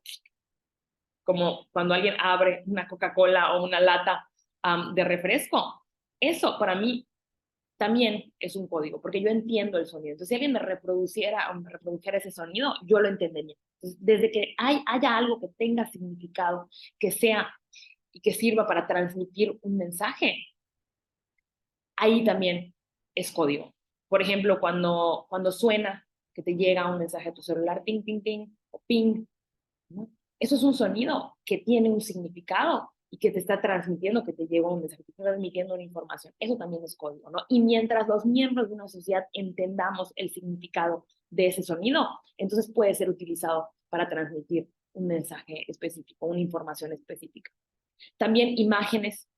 [SPEAKER 1] como cuando alguien abre una Coca-Cola o una lata de refresco. Eso para mí también es un código, porque yo entiendo el sonido. Entonces, si alguien me reproduciera o me reprodujera ese sonido, yo lo entendería. Entonces, desde que haya algo que tenga significado, que sea y que sirva para transmitir un mensaje, ahí también es código. Por ejemplo, cuando suena que te llega un mensaje a tu celular, ping, ping, ping, o ping, ¿no? Eso es un sonido que tiene un significado y que te está transmitiendo, que te llega un mensaje, que te está transmitiendo una información. Eso también es código, ¿no? Y mientras los miembros de una sociedad entendamos el significado de ese sonido, entonces puede ser utilizado para transmitir un mensaje específico, una información específica. También imágenes,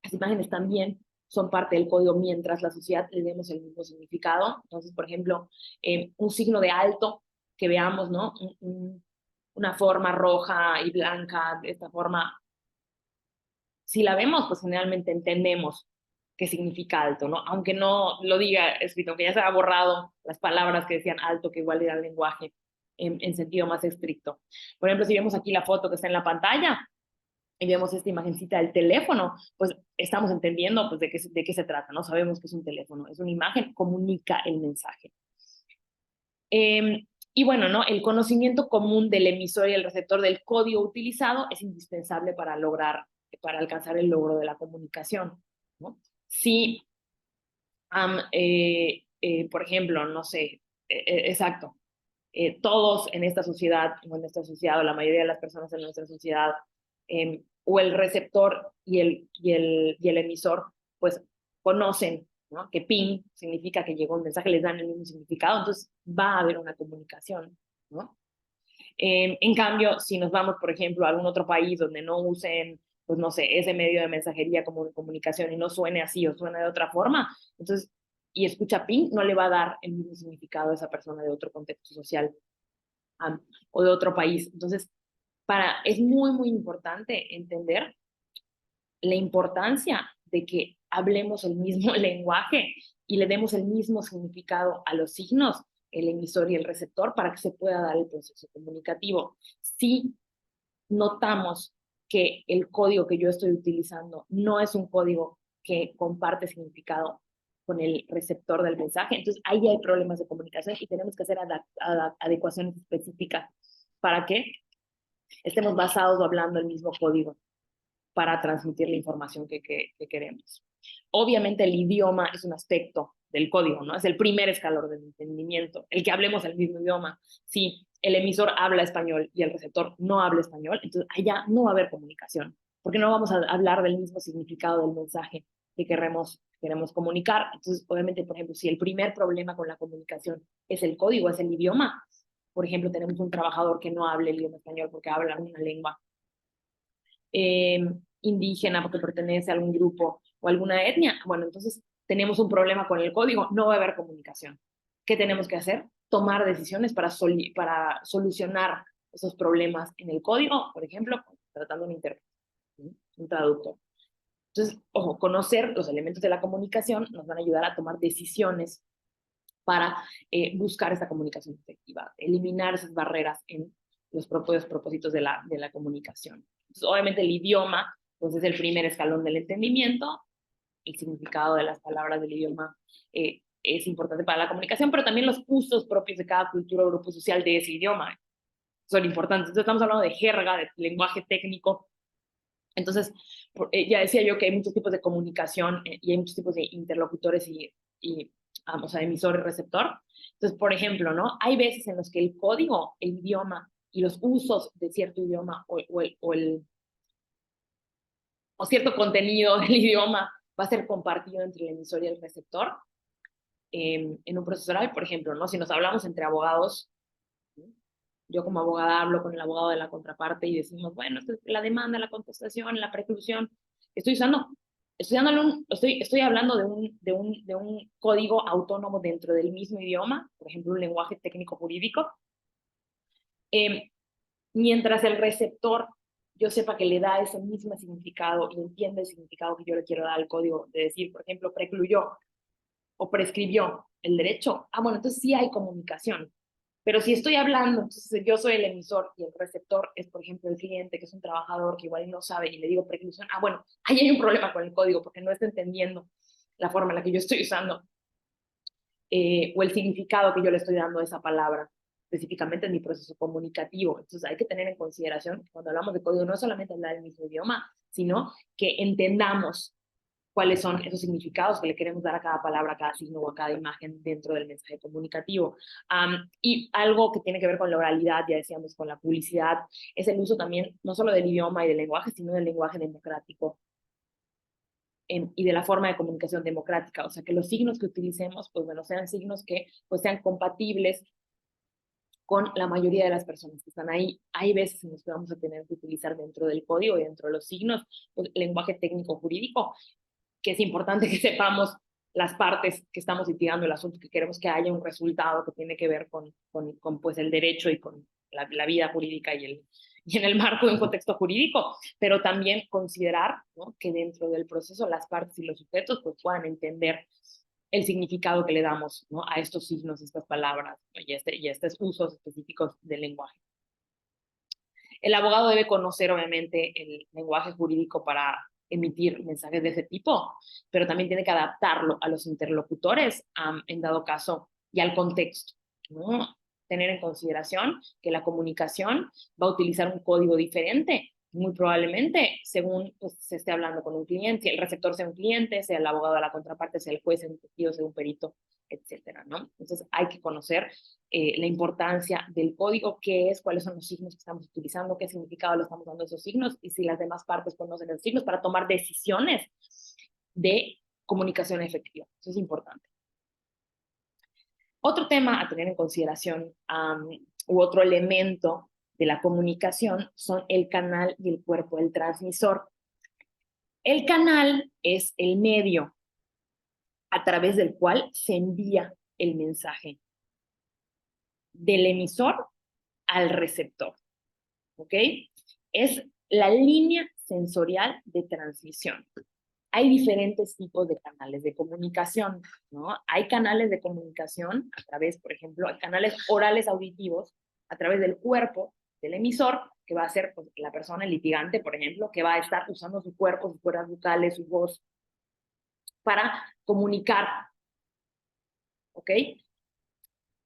[SPEAKER 1] las imágenes también son parte del código mientras la sociedad le demos el mismo significado. Entonces, por ejemplo, un signo de alto que veamos, ¿no? Una forma roja y blanca, de esta forma, si la vemos, pues generalmente entendemos qué significa alto, ¿no? Aunque no lo diga escrito, aunque ya se ha borrado las palabras que decían alto, que igual era el lenguaje en sentido más estricto. Por ejemplo, si vemos aquí la foto que está en la pantalla, y vemos esta imagencita del teléfono, pues estamos entendiendo pues, de qué se trata, ¿no? Sabemos que es un teléfono, es una imagen, comunica el mensaje. Y bueno, ¿no? El conocimiento común del emisor y el receptor del código utilizado es indispensable para alcanzar el logro de la comunicación, ¿no? Si, por ejemplo, no sé, exacto, todos en esta sociedad, o en esta sociedad, o la mayoría de las personas en nuestra sociedad, o el receptor y el emisor, pues conocen, ¿no? Que ping significa que llegó un mensaje, les dan el mismo significado, entonces va a haber una comunicación, ¿no? En cambio, si nos vamos, por ejemplo, a algún otro país donde no usen, pues no sé, ese medio de mensajería como de comunicación y no suene así o suene de otra forma, entonces, y escucha ping, no le va a dar el mismo significado a esa persona de otro contexto social o de otro país. Entonces, es muy, muy importante entender la importancia de que hablemos el mismo lenguaje y le demos el mismo significado a los signos, el emisor y el receptor, para que se pueda dar el proceso comunicativo. Si notamos que el código que yo estoy utilizando no es un código que comparte significado con el receptor del mensaje, entonces ahí hay problemas de comunicación y tenemos que hacer adecuaciones específicas para que estemos basados o hablando el mismo código para transmitir la información que queremos. Obviamente el idioma es un aspecto del código, ¿no? Es el primer escalón del entendimiento, el que hablemos el mismo idioma. Si el emisor habla español y el receptor no habla español, entonces allá no va a haber comunicación, porque no vamos a hablar del mismo significado del mensaje que queremos comunicar. Entonces, obviamente, por ejemplo, si el primer problema con la comunicación es el código, es el idioma, por ejemplo, tenemos un trabajador que no habla el idioma español porque habla una lengua eh, indígena, porque pertenece a algún grupo o alguna etnia, bueno, entonces tenemos un problema con el código, no va a haber comunicación. ¿Qué tenemos que hacer? Tomar decisiones para solucionar esos problemas en el código, por ejemplo, tratando un intérprete, un traductor. Entonces, ojo, conocer los elementos de la comunicación nos van a ayudar a tomar decisiones para buscar esta comunicación efectiva, eliminar esas barreras en los propios propósitos de la comunicación. Entonces, obviamente el idioma pues, es el primer escalón del entendimiento, el significado de las palabras del idioma es importante para la comunicación, pero también los usos propios de cada cultura o grupo social de ese idioma son importantes. Entonces estamos hablando de jerga, de lenguaje técnico. Entonces, ya decía yo que hay muchos tipos de comunicación y hay muchos tipos de interlocutores y o sea, emisor y receptor. Entonces, por ejemplo, ¿no? Hay veces en los que el código, el idioma y los usos de cierto idioma o cierto contenido del idioma va a ser compartido entre el emisor y el receptor en un proceso oral, por ejemplo, ¿no? Si nos hablamos entre abogados, ¿no? Yo como abogada hablo con el abogado de la contraparte y decimos, bueno, esto es la demanda, la contestación, la preclusión. Estoy usando, estoy hablando de un código autónomo dentro del mismo idioma, por ejemplo, un lenguaje técnico jurídico, eh, mientras el receptor yo sepa que le da ese mismo significado y entiende el significado que yo le quiero dar al código, de decir, por ejemplo, precluyó o prescribió el derecho, bueno, entonces sí hay comunicación. Pero si estoy hablando, entonces yo soy el emisor y el receptor es, por ejemplo, el cliente, que es un trabajador que igual no sabe y le digo preclusión, bueno, ahí hay un problema con el código porque no está entendiendo la forma en la que yo estoy usando o el significado que yo le estoy dando a esa palabra, específicamente en mi proceso comunicativo. Entonces hay que tener en consideración que cuando hablamos de código no es solamente hablar el mismo idioma, sino que entendamos cuáles son esos significados que le queremos dar a cada palabra, a cada signo o a cada imagen dentro del mensaje comunicativo. Y algo que tiene que ver con la oralidad, ya decíamos, con la publicidad, es el uso también no solo del idioma y del lenguaje, sino del lenguaje democrático y de la forma de comunicación democrática. O sea, que los signos que utilicemos, pues bueno, sean signos que pues sean compatibles con la mayoría de las personas que están ahí. Hay veces en los que vamos a tener que utilizar dentro del código y dentro de los signos, pues, lenguaje técnico jurídico, que es importante que sepamos las partes que estamos litigando el asunto, que queremos que haya un resultado que tiene que ver con pues, el derecho y con la vida jurídica y en el marco de un contexto jurídico, pero también considerar, ¿no?, que dentro del proceso las partes y los sujetos pues, puedan entender el significado que le damos, ¿no?, a estos signos, estas palabras, ¿no?, y estos usos específicos del lenguaje. El abogado debe conocer, obviamente, el lenguaje jurídico para emitir mensajes de ese tipo, pero también tiene que adaptarlo a los interlocutores, en dado caso, y al contexto, ¿no? Tener en consideración que la comunicación va a utilizar un código diferente, muy probablemente, según pues, se esté hablando con un cliente, si el receptor sea un cliente, sea el abogado de la contraparte, sea el juez, sea un testigo, sea un perito, etcétera, ¿no? Entonces hay que conocer la importancia del código, qué es, cuáles son los signos que estamos utilizando, qué significado le estamos dando a esos signos y si las demás partes conocen los signos para tomar decisiones de comunicación efectiva. Eso es importante. Otro tema a tener en consideración u otro elemento de la comunicación son el canal y el cuerpo del transmisor. El canal es el medio a través del cual se envía el mensaje del emisor al receptor, ¿ok? Es la línea sensorial de transmisión. Hay diferentes tipos de canales de comunicación, ¿no? Hay canales de comunicación a través, por ejemplo, hay canales orales auditivos a través del cuerpo del emisor, que va a ser pues, la persona, el litigante, por ejemplo, que va a estar usando su cuerpo, sus cuerdas vocales, su voz, para comunicar, ¿ok?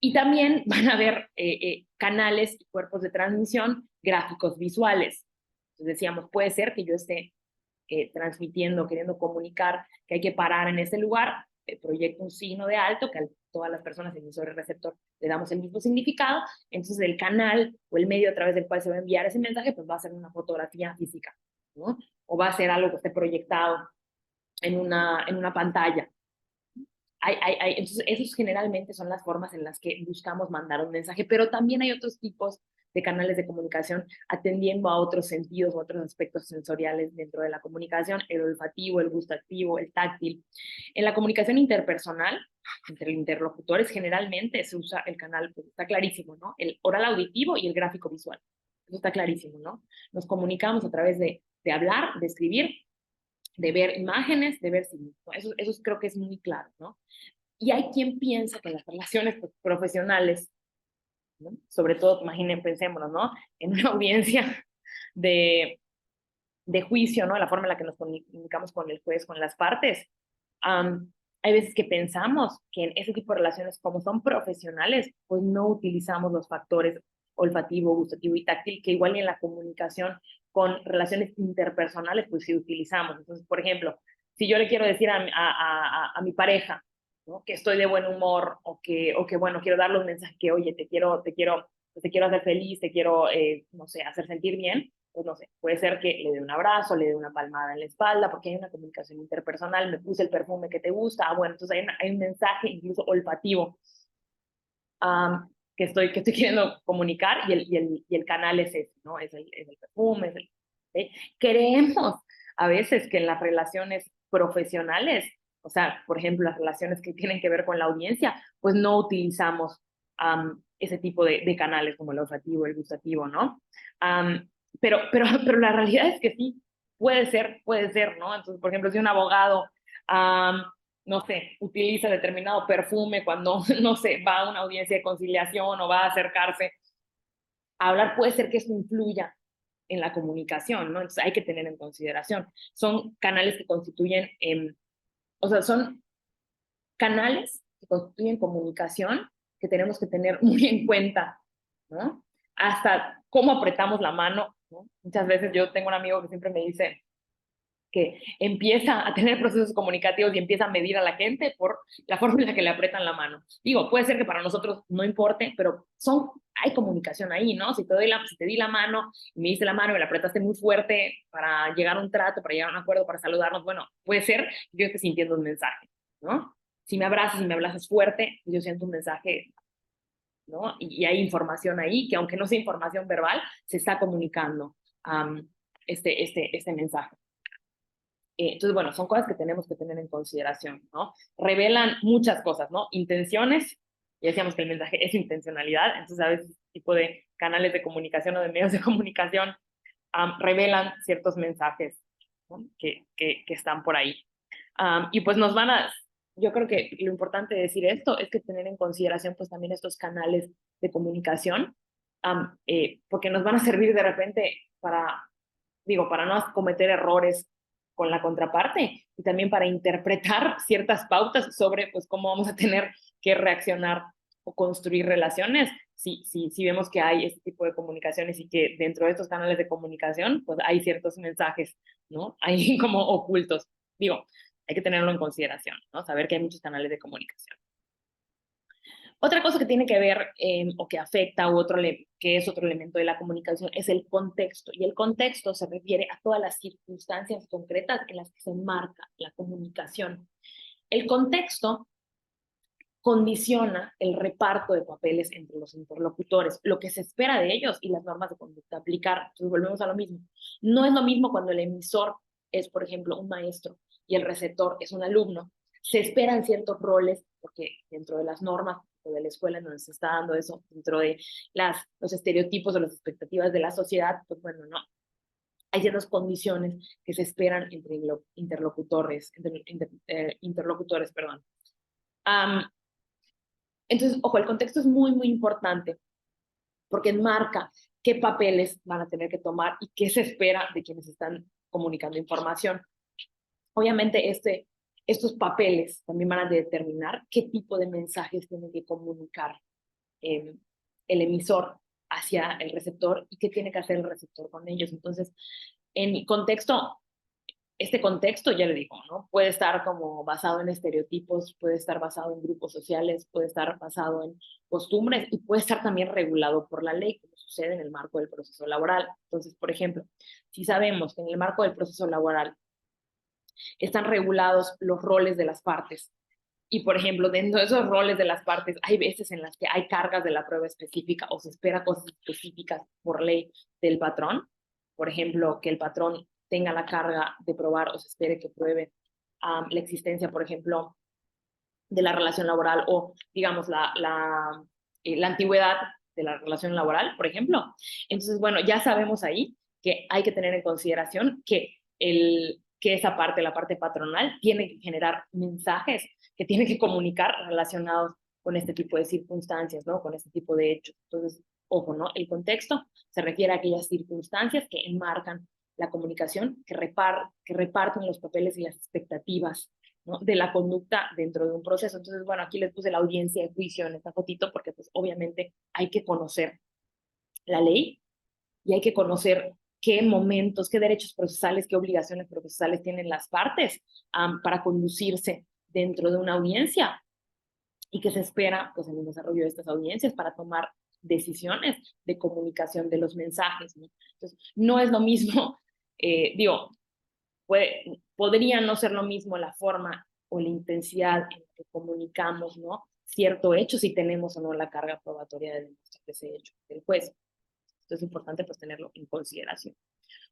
[SPEAKER 1] Y también van a haber canales y cuerpos de transmisión gráficos visuales. Entonces decíamos, puede ser que yo esté transmitiendo, queriendo comunicar que hay que parar en ese lugar, proyecto un signo de alto, que a todas las personas, emisor y receptor, le damos el mismo significado, entonces el canal o el medio a través del cual se va a enviar ese mensaje, pues va a ser una fotografía física, ¿no? O va a ser algo que esté proyectado en una pantalla. Entonces, esos generalmente son las formas en las que buscamos mandar un mensaje, pero también hay otros tipos de canales de comunicación atendiendo a otros sentidos o otros aspectos sensoriales dentro de la comunicación, el olfativo, el gustativo, el táctil. En la comunicación interpersonal, entre interlocutores, generalmente se usa el canal, pues está clarísimo, ¿no? El oral auditivo y el gráfico visual. Eso está clarísimo, ¿no? Nos comunicamos a través de hablar, de escribir, de ver imágenes, de ver signos, ¿no? Eso creo que es muy claro, ¿no? Y hay quien piensa que las relaciones profesionales, ¿no? Sobre todo, imaginen, pensémonos, ¿no? En una audiencia de, de juicio, ¿no? La forma en la que nos comunicamos con el juez, con las partes. Hay veces que pensamos que en ese tipo de relaciones, como son profesionales, pues no utilizamos los factores olfativo, gustativo y táctil, que igual en la comunicación con relaciones interpersonales, pues sí utilizamos. Entonces, por ejemplo, si yo le quiero decir a mi pareja, ¿no? Que estoy de buen humor o que, bueno, quiero darle un mensaje que, oye, te quiero hacer feliz, te quiero, no sé, hacer sentir bien, pues no sé, puede ser que le dé un abrazo, le dé una palmada en la espalda, porque hay una comunicación interpersonal, me puse el perfume que te gusta, bueno, entonces hay un mensaje incluso olfativo que estoy queriendo comunicar y el canal es ese, ¿no? Es el perfume, ¿sí? Creemos a veces que en las relaciones profesionales, o sea, por ejemplo, las relaciones que tienen que ver con la audiencia, pues no utilizamos ese tipo de canales como el olfativo, el gustativo, ¿no? Um, pero la realidad es que sí, puede ser, ¿no? Entonces, por ejemplo, si un abogado um, no sé, utiliza determinado perfume cuando, no sé, va a una audiencia de conciliación o va a acercarse a hablar, puede ser que eso influya en la comunicación, ¿no? Entonces hay que tener en consideración. Son canales que constituyen, o sea, son canales que constituyen comunicación que tenemos que tener muy en cuenta, ¿no? Hasta cómo apretamos la mano, ¿no? Muchas veces yo tengo un amigo que siempre me dice, que empieza a tener procesos comunicativos y empieza a medir a la gente por la forma en la que le aprietan la mano. Digo, puede ser que para nosotros no importe, pero hay comunicación ahí, ¿no? Si te di la mano y me diste la mano y me la apretaste muy fuerte para llegar a un trato, para llegar a un acuerdo, para saludarnos, bueno, puede ser que yo esté sintiendo un mensaje, ¿no? Si me abrazas fuerte, yo siento un mensaje, ¿no? Y hay información ahí que aunque no sea información verbal, se está comunicando este mensaje. Entonces, bueno, son cosas que tenemos que tener en consideración, ¿no? Revelan muchas cosas, ¿no? Intenciones, ya decíamos que el mensaje es intencionalidad, entonces a veces este tipo de canales de comunicación o de medios de comunicación revelan ciertos mensajes, ¿no? que están por ahí. Y pues yo creo que lo importante de decir esto es que tener en consideración pues también estos canales de comunicación, porque nos van a servir de repente para no cometer errores con la contraparte y también para interpretar ciertas pautas sobre pues cómo vamos a tener que reaccionar o construir relaciones si vemos que hay este tipo de comunicaciones y que dentro de estos canales de comunicación pues hay ciertos mensajes, ¿no? Hay como ocultos. Digo, hay que tenerlo en consideración, ¿no? Saber que hay muchos canales de comunicación. Otra cosa que tiene que ver o que afecta que es otro elemento de la comunicación es el contexto. Y el contexto se refiere a todas las circunstancias concretas en las que se marca la comunicación. El contexto condiciona el reparto de papeles entre los interlocutores, lo que se espera de ellos y las normas de conducta a aplicar. Entonces volvemos a lo mismo. No es lo mismo cuando el emisor es, por ejemplo, un maestro y el receptor es un alumno. Se esperan ciertos roles, porque dentro de las normas de la escuela no se está dando eso, dentro de los estereotipos o las expectativas de la sociedad, pues bueno, no. Hay ciertas condiciones que se esperan entre interlocutores, perdón. Entonces, ojo, el contexto es muy, muy importante porque enmarca qué papeles van a tener que tomar y qué se espera de quienes están comunicando información. Obviamente, estos papeles también van a determinar qué tipo de mensajes tiene que comunicar el emisor hacia el receptor y qué tiene que hacer el receptor con ellos. Entonces, en contexto, este contexto, ya le digo, ¿no? Puede estar como basado en estereotipos, puede estar basado en grupos sociales, puede estar basado en costumbres y puede estar también regulado por la ley, como sucede en el marco del proceso laboral. Entonces, por ejemplo, si sabemos que en el marco del proceso laboral están regulados los roles de las partes y, por ejemplo, dentro de esos roles de las partes hay veces en las que hay cargas de la prueba específica o se espera cosas específicas por ley del patrón, por ejemplo, que el patrón tenga la carga de probar o se espere que pruebe la existencia, por ejemplo, de la relación laboral o, digamos, la antigüedad de la relación laboral, por ejemplo. Entonces, bueno, ya sabemos ahí que hay que tener en consideración que que esa parte, la parte patronal, tiene que generar mensajes que tiene que comunicar relacionados con este tipo de circunstancias, ¿no? Con este tipo de hechos. Entonces, ojo, ¿no? El contexto se refiere a aquellas circunstancias que enmarcan la comunicación, que reparten los papeles y las expectativas, ¿no? De la conducta dentro de un proceso. Entonces, bueno, aquí les puse la audiencia de juicio en esta fotito porque pues obviamente hay que conocer la ley y hay que conocer qué momentos, qué derechos procesales, qué obligaciones procesales tienen las partes para conducirse dentro de una audiencia y qué se espera pues, en el desarrollo de estas audiencias para tomar decisiones de comunicación de los mensajes, ¿no? Entonces, no es lo mismo, digo, podría no ser lo mismo la forma o la intensidad en que comunicamos, ¿no? Cierto hecho, si tenemos o no la carga probatoria de demostrar ese hecho del juez. Esto es importante pues tenerlo en consideración.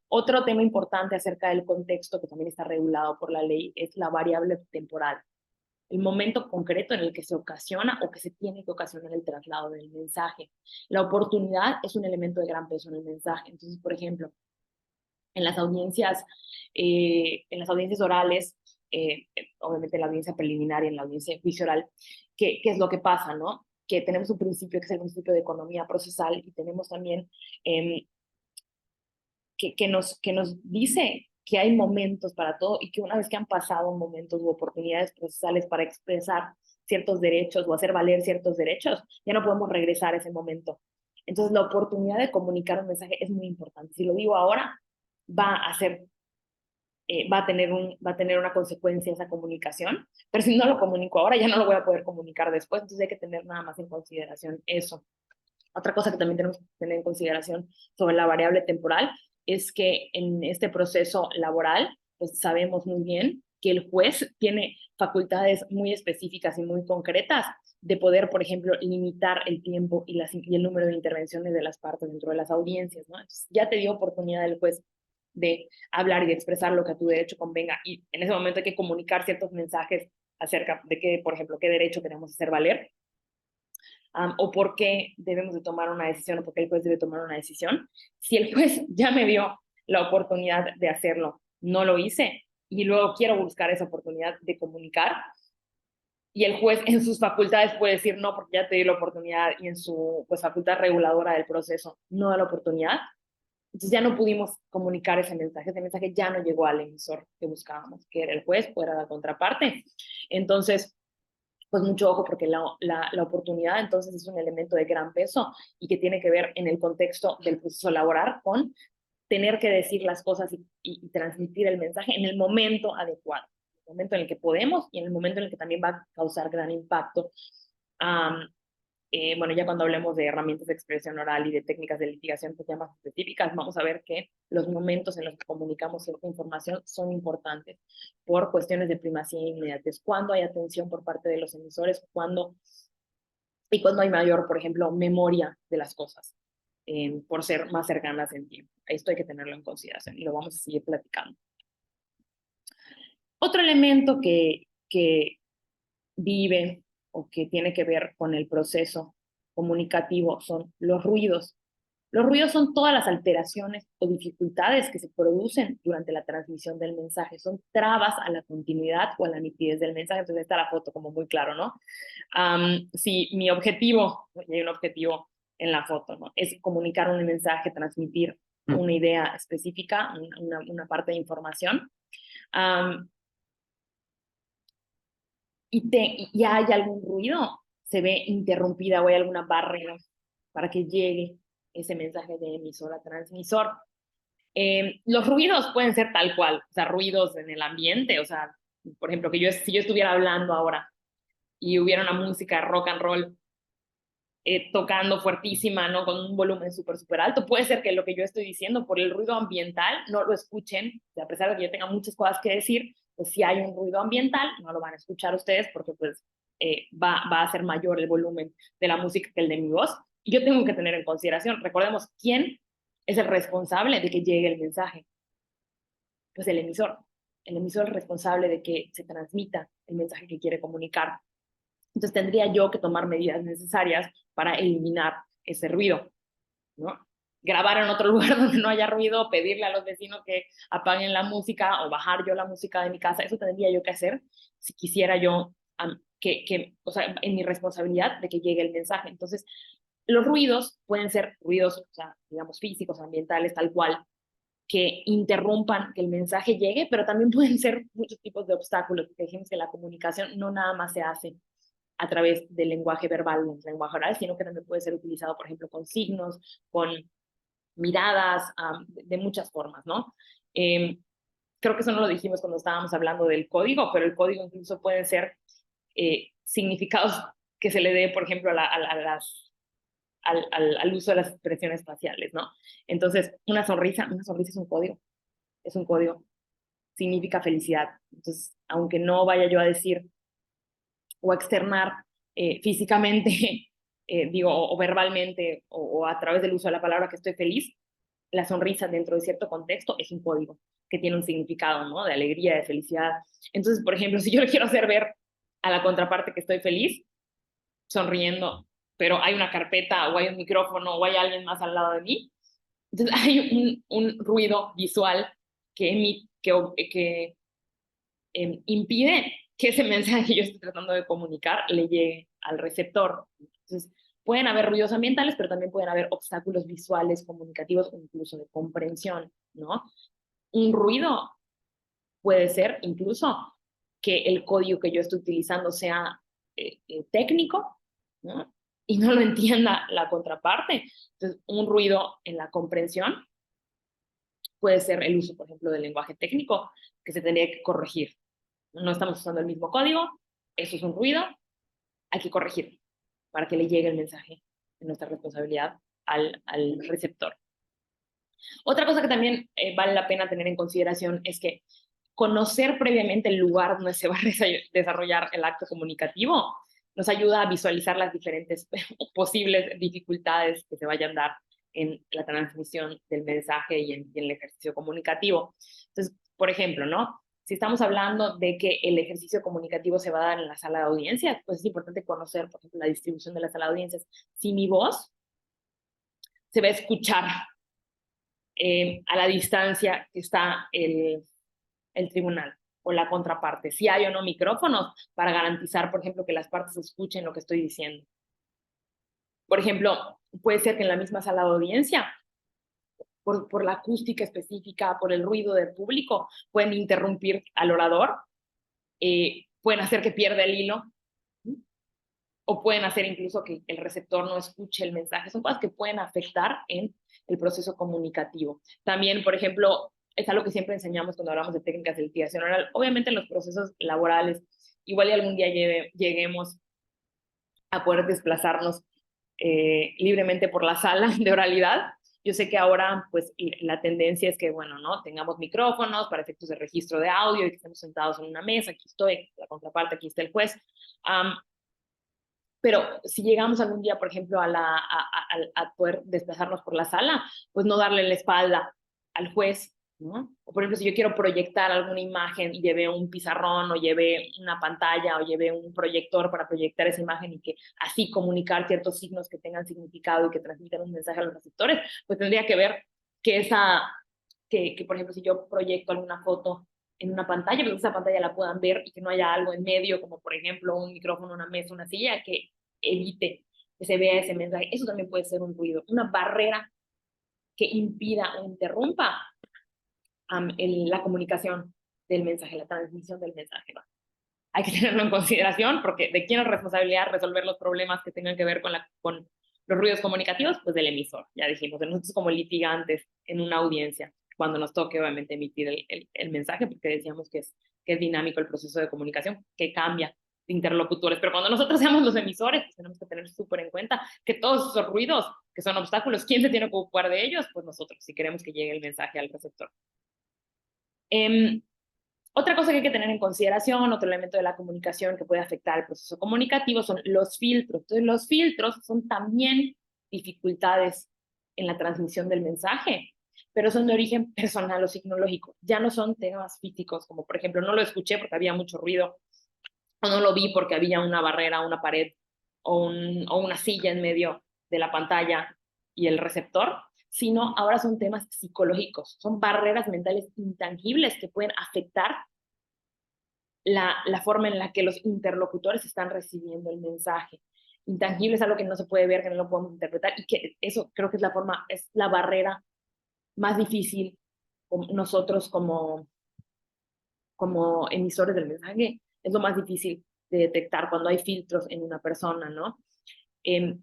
[SPEAKER 1] Otro tema importante acerca del contexto que también está regulado por la ley es la variable temporal, el momento concreto en el que se ocasiona o que se tiene que ocasionar el traslado del mensaje. La oportunidad es un elemento de gran peso en el mensaje. Entonces, por ejemplo, en las audiencias orales, obviamente en la audiencia preliminar y en la audiencia de juicio oral, ¿qué es lo que pasa, no? Que tenemos un principio que es el principio de economía procesal y tenemos también que nos dice que hay momentos para todo y que una vez que han pasado momentos u oportunidades procesales para expresar ciertos derechos o hacer valer ciertos derechos, ya no podemos regresar a ese momento. Entonces, la oportunidad de comunicar un mensaje es muy importante. Si lo digo ahora, va a ser, va a tener una consecuencia esa comunicación, pero si no lo comunico ahora, ya no lo voy a poder comunicar después, entonces hay que tener nada más en consideración eso. Otra cosa que también tenemos que tener en consideración sobre la variable temporal es que en este proceso laboral, pues sabemos muy bien que el juez tiene facultades muy específicas y muy concretas de poder, por ejemplo, limitar el tiempo y el número de intervenciones de las partes dentro de las audiencias, ¿no? Entonces, ya te dio oportunidad el juez de hablar y de expresar lo que a tu derecho convenga y en ese momento hay que comunicar ciertos mensajes acerca de qué, por ejemplo, qué derecho queremos hacer valer o por qué debemos de tomar una decisión o por qué el juez debe tomar una decisión. Si el juez ya me dio la oportunidad de hacerlo, no lo hice y luego quiero buscar esa oportunidad de comunicar y el juez en sus facultades puede decir no porque ya te dio la oportunidad y en su pues, facultad reguladora del proceso no da la oportunidad, entonces ya no pudimos comunicar ese mensaje ya no llegó al emisor que buscábamos, que era el juez, o era la contraparte. Entonces, pues mucho ojo porque la oportunidad entonces es un elemento de gran peso y que tiene que ver en el contexto del proceso laboral con tener que decir las cosas y transmitir el mensaje en el momento adecuado, en el momento en el que podemos y en el momento en el que también va a causar gran impacto. Bueno, ya cuando hablemos de herramientas de expresión oral y de técnicas de litigación pues ya más específicas, vamos a ver que los momentos en los que comunicamos cierta información son importantes por cuestiones de primacía e inmediatez. Cuando hay atención por parte de los emisores, cuando hay mayor, por ejemplo, memoria de las cosas, por ser más cercanas en tiempo. Esto hay que tenerlo en consideración y lo vamos a seguir platicando. Otro elemento que vive o que tiene que ver con el proceso comunicativo son los ruidos. Los ruidos son todas las alteraciones o dificultades que se producen durante la transmisión del mensaje. Son trabas a la continuidad o a la nitidez del mensaje. Entonces está la foto como muy claro, ¿no? Si mi objetivo, y hay un objetivo en la foto, ¿no? Es comunicar un mensaje, transmitir una idea específica, una parte de información, y hay algún ruido, se ve interrumpida o hay alguna barrera para que llegue ese mensaje de emisor a transmisor. Los ruidos pueden ser tal cual, o sea, ruidos en el ambiente, o sea, por ejemplo, si yo estuviera hablando ahora y hubiera una música rock and roll tocando fuertísima, ¿no? Con un volumen súper, súper alto, puede ser que lo que yo estoy diciendo por el ruido ambiental no lo escuchen, o sea, a pesar de que yo tenga muchas cosas que decir, pues si hay un ruido ambiental, no lo van a escuchar ustedes porque pues va a ser mayor el volumen de la música que el de mi voz. Y yo tengo que tener en consideración, recordemos, ¿quién es el responsable de que llegue el mensaje? Pues el emisor. El emisor es responsable de que se transmita el mensaje que quiere comunicar. Entonces tendría yo que tomar medidas necesarias para eliminar ese ruido, ¿no? grabar en otro lugar donde no haya ruido, pedirle a los vecinos que apaguen la música o bajar yo la música de mi casa. Eso tendría yo que hacer si quisiera yo, o sea, en mi responsabilidad de que llegue el mensaje. Entonces, los ruidos pueden ser ruidos, o sea, digamos, físicos, ambientales, tal cual, que interrumpan que el mensaje llegue, pero también pueden ser muchos tipos de obstáculos. Dijimos que la comunicación no nada más se hace a través del lenguaje verbal, del lenguaje oral, sino que también puede ser utilizado, por ejemplo, con signos, con miradas, de muchas formas, ¿no? Creo que eso no lo dijimos cuando estábamos hablando del código, pero el código incluso pueden ser significados que se le dé, por ejemplo, al uso de las expresiones faciales, ¿no? Entonces, una sonrisa es un código, significa felicidad. Entonces, aunque no vaya yo a decir o a externar físicamente, digo, o verbalmente, o a través del uso de la palabra que estoy feliz, la sonrisa dentro de cierto contexto es un código que tiene un significado, ¿no? De alegría, de felicidad. Entonces, por ejemplo, si yo le quiero hacer ver a la contraparte que estoy feliz, sonriendo, pero hay una carpeta o hay un micrófono o hay alguien más al lado de mí, entonces hay un ruido visual que impide que ese mensaje que yo estoy tratando de comunicar le llegue al receptor. Entonces, pueden haber ruidos ambientales, pero también pueden haber obstáculos visuales, comunicativos o incluso de comprensión, ¿no? Un ruido puede ser incluso que el código que yo estoy utilizando sea técnico, ¿no? Y no lo entienda la contraparte. Entonces, un ruido en la comprensión puede ser el uso, por ejemplo, del lenguaje técnico que se tendría que corregir. No estamos usando el mismo código, eso es un ruido, hay que corregir para que le llegue el mensaje de nuestra responsabilidad al receptor. Otra cosa que también vale la pena tener en consideración es que conocer previamente el lugar donde se va a desarrollar el acto comunicativo nos ayuda a visualizar las diferentes posibles dificultades que se vayan a dar en la transmisión del mensaje y en el ejercicio comunicativo. Entonces, por ejemplo, ¿no? Si estamos hablando de que el ejercicio comunicativo se va a dar en la sala de audiencias, pues es importante conocer, por ejemplo, la distribución de la sala de audiencias. Si mi voz se va a escuchar a la distancia que está el tribunal o la contraparte, si hay o no micrófonos para garantizar, por ejemplo, que las partes escuchen lo que estoy diciendo. Por ejemplo, puede ser que en la misma sala de audiencia, por la acústica específica, por el ruido del público, pueden interrumpir al orador, pueden hacer que pierda el hilo, o pueden hacer incluso que el receptor no escuche el mensaje. Son cosas que pueden afectar en el proceso comunicativo. También, por ejemplo, es algo que siempre enseñamos cuando hablamos de técnicas de litigación oral. Obviamente en los procesos laborales, igual y algún día lleguemos a poder desplazarnos libremente por la sala de oralidad. Yo sé que ahora, pues, la tendencia es que, bueno, ¿no? Tengamos micrófonos para efectos de registro de audio y que estemos sentados en una mesa, aquí estoy, la contraparte, aquí está el juez. Pero si llegamos algún día, por ejemplo, a poder desplazarnos por la sala, pues no darle la espalda al juez, ¿no? O por ejemplo, si yo quiero proyectar alguna imagen y llevé un pizarrón o llevé una pantalla o llevé un proyector para proyectar esa imagen y que así comunicar ciertos signos que tengan significado y que transmitan un mensaje a los receptores, pues tendría que ver que por ejemplo, si yo proyecto alguna foto en una pantalla, pues esa pantalla la puedan ver y que no haya algo en medio, como por ejemplo un micrófono, una mesa, una silla, que evite que se vea ese mensaje. Eso también puede ser un ruido, una barrera que impida o interrumpa la comunicación del mensaje, la transmisión del mensaje, ¿no? Hay que tenerlo en consideración porque ¿de quién es responsabilidad resolver los problemas que tengan que ver con los ruidos comunicativos? Pues del emisor, ya dijimos, de nosotros como litigantes en una audiencia, cuando nos toque obviamente emitir el mensaje, porque decíamos que es dinámico el proceso de comunicación, que cambia de interlocutores, pero cuando nosotros seamos los emisores, pues tenemos que tener súper en cuenta que todos esos ruidos, que son obstáculos, ¿quién se tiene que ocupar de ellos? Pues nosotros, si queremos que llegue el mensaje al receptor. Otra cosa que hay que tener en consideración, otro elemento de la comunicación que puede afectar el proceso comunicativo son los filtros. Entonces, los filtros son también dificultades en la transmisión del mensaje, pero son de origen personal o tecnológico. Ya no son temas físicos, como por ejemplo, no lo escuché porque había mucho ruido, o no lo vi porque había una barrera, una pared o una silla en medio de la pantalla y el receptor, sino ahora son temas psicológicos, son barreras mentales intangibles que pueden afectar la forma en la que los interlocutores están recibiendo el mensaje. Intangible es algo que no se puede ver, que no lo podemos interpretar, y que eso creo que es la barrera más difícil nosotros como emisores del mensaje, es lo más difícil de detectar cuando hay filtros en una persona, ¿no? Eh,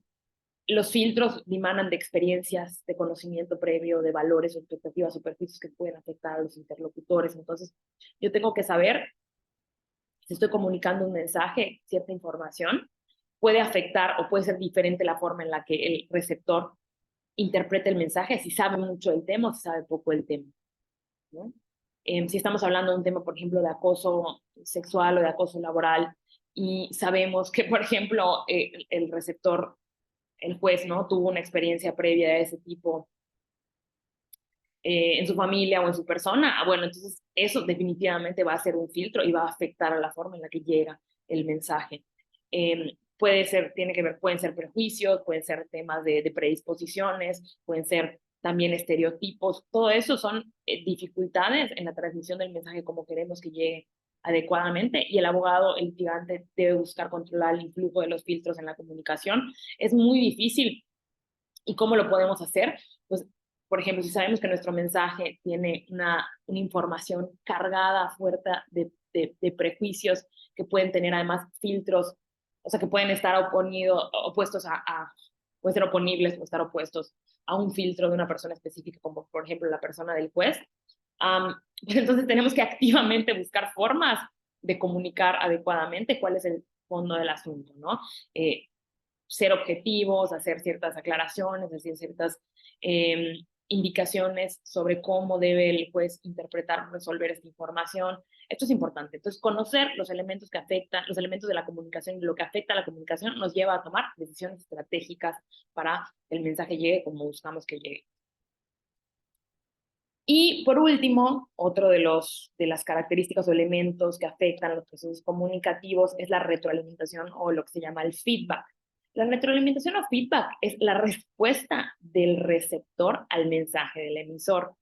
[SPEAKER 1] los filtros dimanan de experiencias, de conocimiento previo, de valores o expectativas o perjuicios que pueden afectar a los interlocutores. Entonces, yo tengo que saber si estoy comunicando un mensaje, cierta información, puede afectar o puede ser diferente la forma en la que el receptor interpreta el mensaje, si sabe mucho del tema o si sabe poco del tema, ¿no? Si estamos hablando de un tema, por ejemplo, de acoso sexual o de acoso laboral, y sabemos que, por ejemplo, el receptor, el juez, ¿no? Tuvo una experiencia previa de ese tipo en su familia o en su persona, bueno, entonces eso definitivamente va a ser un filtro y va a afectar a la forma en la que llega el mensaje. Puede ser, tiene que ver, pueden ser prejuicios, pueden ser temas de predisposiciones, pueden ser también estereotipos, todo eso son dificultades en la transmisión del mensaje como queremos que llegue adecuadamente, y el abogado, el litigante, debe buscar controlar el influjo de los filtros en la comunicación. Es muy difícil. ¿Y cómo lo podemos hacer? Pues, por ejemplo, si sabemos que nuestro mensaje tiene una información cargada, fuerte de prejuicios, que pueden tener además filtros, o sea, que pueden estar opuestos pueden ser oponibles o estar opuestos a un filtro de una persona específica, como por ejemplo la persona del juez, pues entonces tenemos que activamente buscar formas de comunicar adecuadamente cuál es el fondo del asunto, ¿no? Ser objetivos, hacer ciertas aclaraciones, decir ciertas indicaciones sobre cómo debe el juez interpretar, resolver esta información. Esto es importante. Entonces, conocer los elementos que afectan, los elementos de la comunicación y lo que afecta a la comunicación nos lleva a tomar decisiones estratégicas para que el mensaje llegue como buscamos que llegue. Y por último, otro de las características o elementos que afectan a los procesos comunicativos es la retroalimentación, o lo que se llama el feedback. La retroalimentación o feedback es la respuesta del receptor al mensaje del emisor.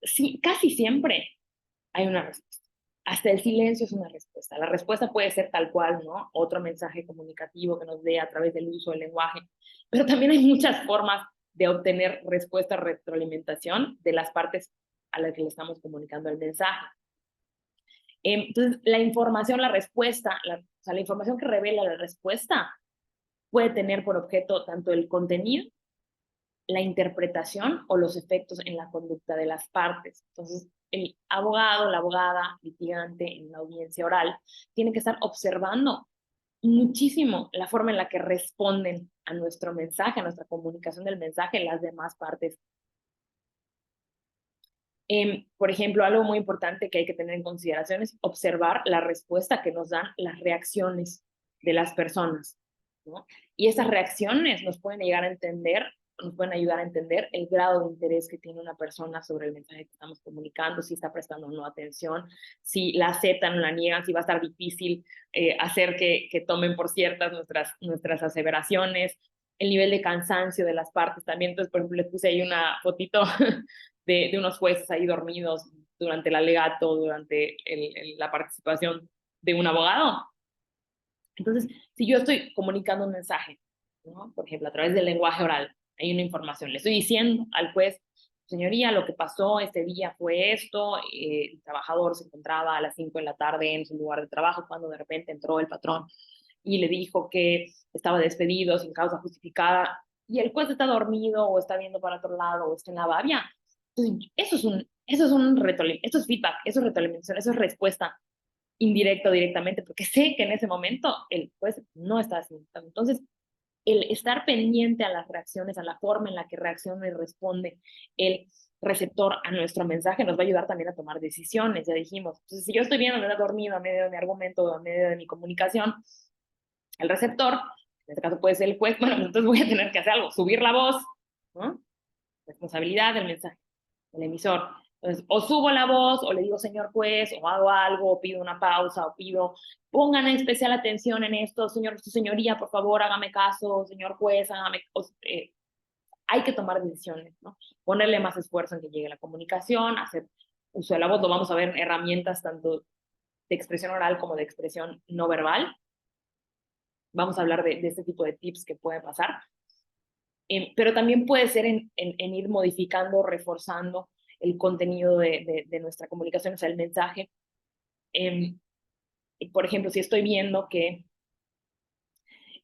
[SPEAKER 1] Sí, casi siempre hay una respuesta. Hasta el silencio es una respuesta. La respuesta puede ser tal cual, ¿no? Otro mensaje comunicativo que nos dé a través del uso del lenguaje, pero también hay muchas formas de obtener respuesta, retroalimentación de las partes a las que le estamos comunicando el mensaje. Entonces, la información, la respuesta, o sea, la información que revela la respuesta puede tener por objeto tanto el contenido, la interpretación o los efectos en la conducta de las partes. Entonces, el abogado, la abogada, litigante en una audiencia oral, tiene que estar observando muchísimo la forma en la que responden a nuestro mensaje, a nuestra comunicación del mensaje, las demás partes. Por ejemplo, algo muy importante que hay que tener en consideración es observar la respuesta que nos dan las reacciones de las personas, ¿no? Y esas reacciones nos pueden ayudar a entender el grado de interés que tiene una persona sobre el mensaje que estamos comunicando, si está prestando o no atención, si la aceptan o la niegan, si va a estar difícil hacer que tomen por ciertas nuestras aseveraciones, el nivel de cansancio de las partes también. Entonces, por ejemplo, les puse ahí una fotito de unos jueces ahí dormidos durante el alegato, durante la participación de un abogado. Entonces, si yo estoy comunicando un mensaje, ¿no? Por ejemplo, a través del lenguaje oral, hay una información, le estoy diciendo al juez: señoría, lo que pasó este día fue esto, el trabajador se encontraba a las 5 de la tarde en su lugar de trabajo cuando de repente entró el patrón y le dijo que estaba despedido sin causa justificada, y el juez está dormido o está viendo para otro lado o está en la babia. Entonces, esto es feedback, eso es retroalimentación, eso es respuesta indirecta o directamente, porque sé que en ese momento el juez no está haciendo. Entonces, el estar pendiente a las reacciones, a la forma en la que reacciona y responde el receptor a nuestro mensaje, nos va a ayudar también a tomar decisiones, ya dijimos. Entonces, si yo estoy viendo que está dormido a medio de mi argumento, a medio de mi comunicación, el receptor, en este caso puede ser el juez, bueno, entonces voy a tener que hacer algo, subir la voz, ¿no? Responsabilidad del mensaje, del emisor. Entonces, o subo la voz, o le digo señor juez, o hago algo, o pido una pausa, o pido, pongan especial atención en esto, señor, su señoría, por favor, hágame caso, señor juez, hágame, hay que tomar decisiones, ¿no? Ponerle más esfuerzo en que llegue la comunicación, hacer uso de la voz, lo vamos a ver en herramientas tanto de expresión oral como de expresión no verbal. Vamos a hablar de este tipo de tips que pueden pasar. Pero también puede ser en ir modificando, reforzando el contenido de nuestra comunicación, o sea, el mensaje. Por ejemplo, si estoy viendo que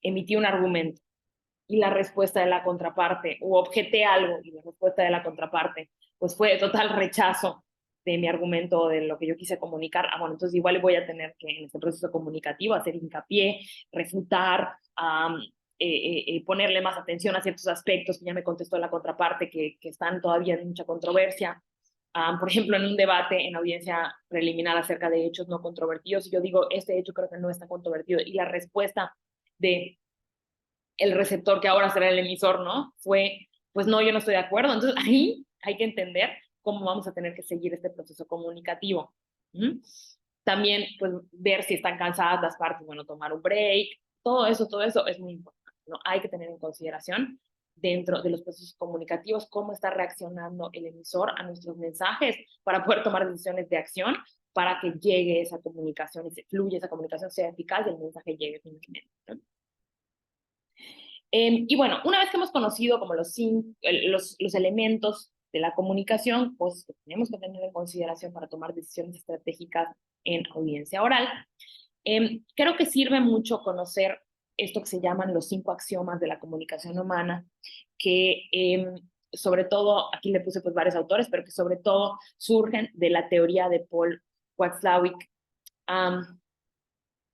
[SPEAKER 1] emití un argumento y la respuesta de la contraparte, o objeté algo y la respuesta de la contraparte, pues fue de total rechazo de mi argumento o de lo que yo quise comunicar, bueno, entonces igual voy a tener que en este proceso comunicativo hacer hincapié, refutar, ponerle más atención a ciertos aspectos que ya me contestó la contraparte que están todavía en mucha controversia. Por ejemplo, en un debate en audiencia preliminar acerca de hechos no controvertidos, yo digo, este hecho creo que no está controvertido, y la respuesta de el receptor, que ahora será el emisor, ¿no? Fue, pues no, yo no estoy de acuerdo. Entonces ahí hay que entender cómo vamos a tener que seguir este proceso comunicativo. ¿Mm? También, pues, ver si están cansadas las partes, bueno, tomar un break, todo eso es muy importante, ¿no? Hay que tener en consideración dentro de los procesos comunicativos cómo está reaccionando el emisor a nuestros mensajes para poder tomar decisiones de acción para que llegue esa comunicación y se fluya esa comunicación, sea eficaz y el mensaje llegue finalmente, ¿no? Y bueno, una vez que hemos conocido como los elementos de la comunicación, pues que tenemos que tener en consideración para tomar decisiones estratégicas en audiencia oral, creo que sirve mucho conocer esto que se llaman los 5 axiomas de la comunicación humana, que sobre todo, aquí le puse pues varios autores, pero que sobre todo surgen de la teoría de Paul Watzlawick,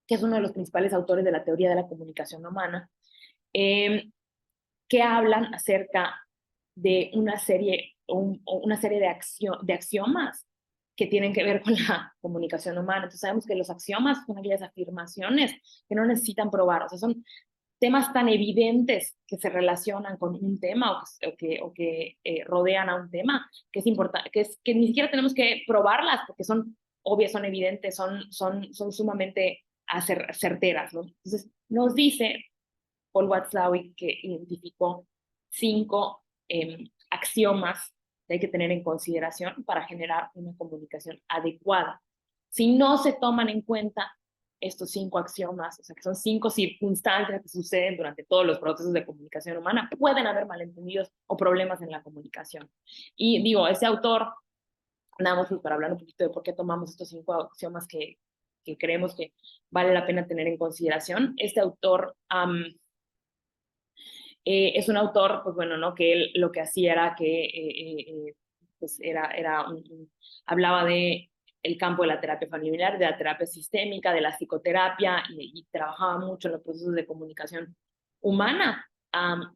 [SPEAKER 1] que es uno de los principales autores de la teoría de la comunicación humana, eh, que hablan acerca de una serie de axiomas que tienen que ver con la comunicación humana. Entonces sabemos que los axiomas son aquellas afirmaciones que no necesitan probar, o sea, son temas tan evidentes que se relacionan con un tema o que rodean a un tema, que es importante, que ni siquiera tenemos que probarlas porque son obvias, son evidentes, son sumamente certeras, ¿no? Entonces nos dice Paul Watzlawick, que identificó 5 axiomas que hay que tener en consideración para generar una comunicación adecuada. Si no se toman en cuenta estos 5 axiomas, o sea, que son 5 circunstancias que suceden durante todos los procesos de comunicación humana, pueden haber malentendidos o problemas en la comunicación. Y digo, ese autor, nada más para hablar un poquito de por qué tomamos estos 5 axiomas que creemos que vale la pena tener en consideración. Este autor es un autor, pues bueno, ¿no? Que él lo que hacía era que pues hablaba de el campo de la terapia familiar, de la terapia sistémica, de la psicoterapia, y trabajaba mucho en los procesos de comunicación humana.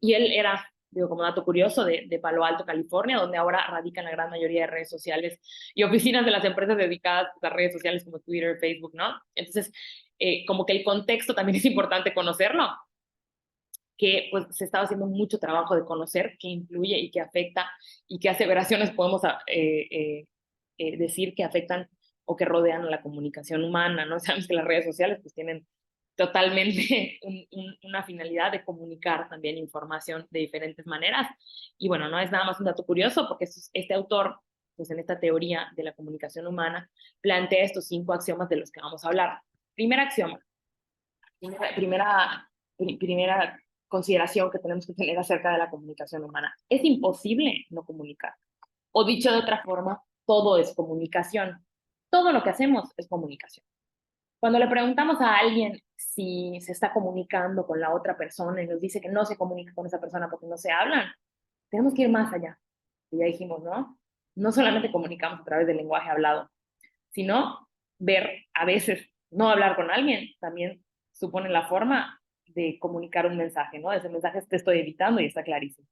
[SPEAKER 1] Y él era, digo, como dato curioso, de Palo Alto, California, donde ahora radican la gran mayoría de redes sociales y oficinas de las empresas dedicadas a redes sociales como Twitter, Facebook, ¿no? Entonces, como que el contexto también es importante conocerlo, que pues se estaba haciendo mucho trabajo de conocer qué influye y qué afecta y qué aseveraciones podemos decir que afectan o que rodean a la comunicación humana, ¿no? Sabemos que las redes sociales pues tienen totalmente una finalidad de comunicar también información de diferentes maneras. Y bueno, no es nada más un dato curioso porque este autor, pues en esta teoría de la comunicación humana, plantea estos 5 axiomas de los que vamos a hablar. Primer axioma, primera consideración que tenemos que tener acerca de la comunicación humana. Es imposible no comunicar. O dicho de otra forma, todo es comunicación. Todo lo que hacemos es comunicación. Cuando le preguntamos a alguien si se está comunicando con la otra persona y nos dice que no se comunica con esa persona porque no se hablan, tenemos que ir más allá. Y ya dijimos, ¿no? No solamente comunicamos a través del lenguaje hablado, sino ver a veces no hablar con alguien también supone la forma de comunicar un mensaje, ¿no? Ese mensaje te estoy evitando y está clarísimo.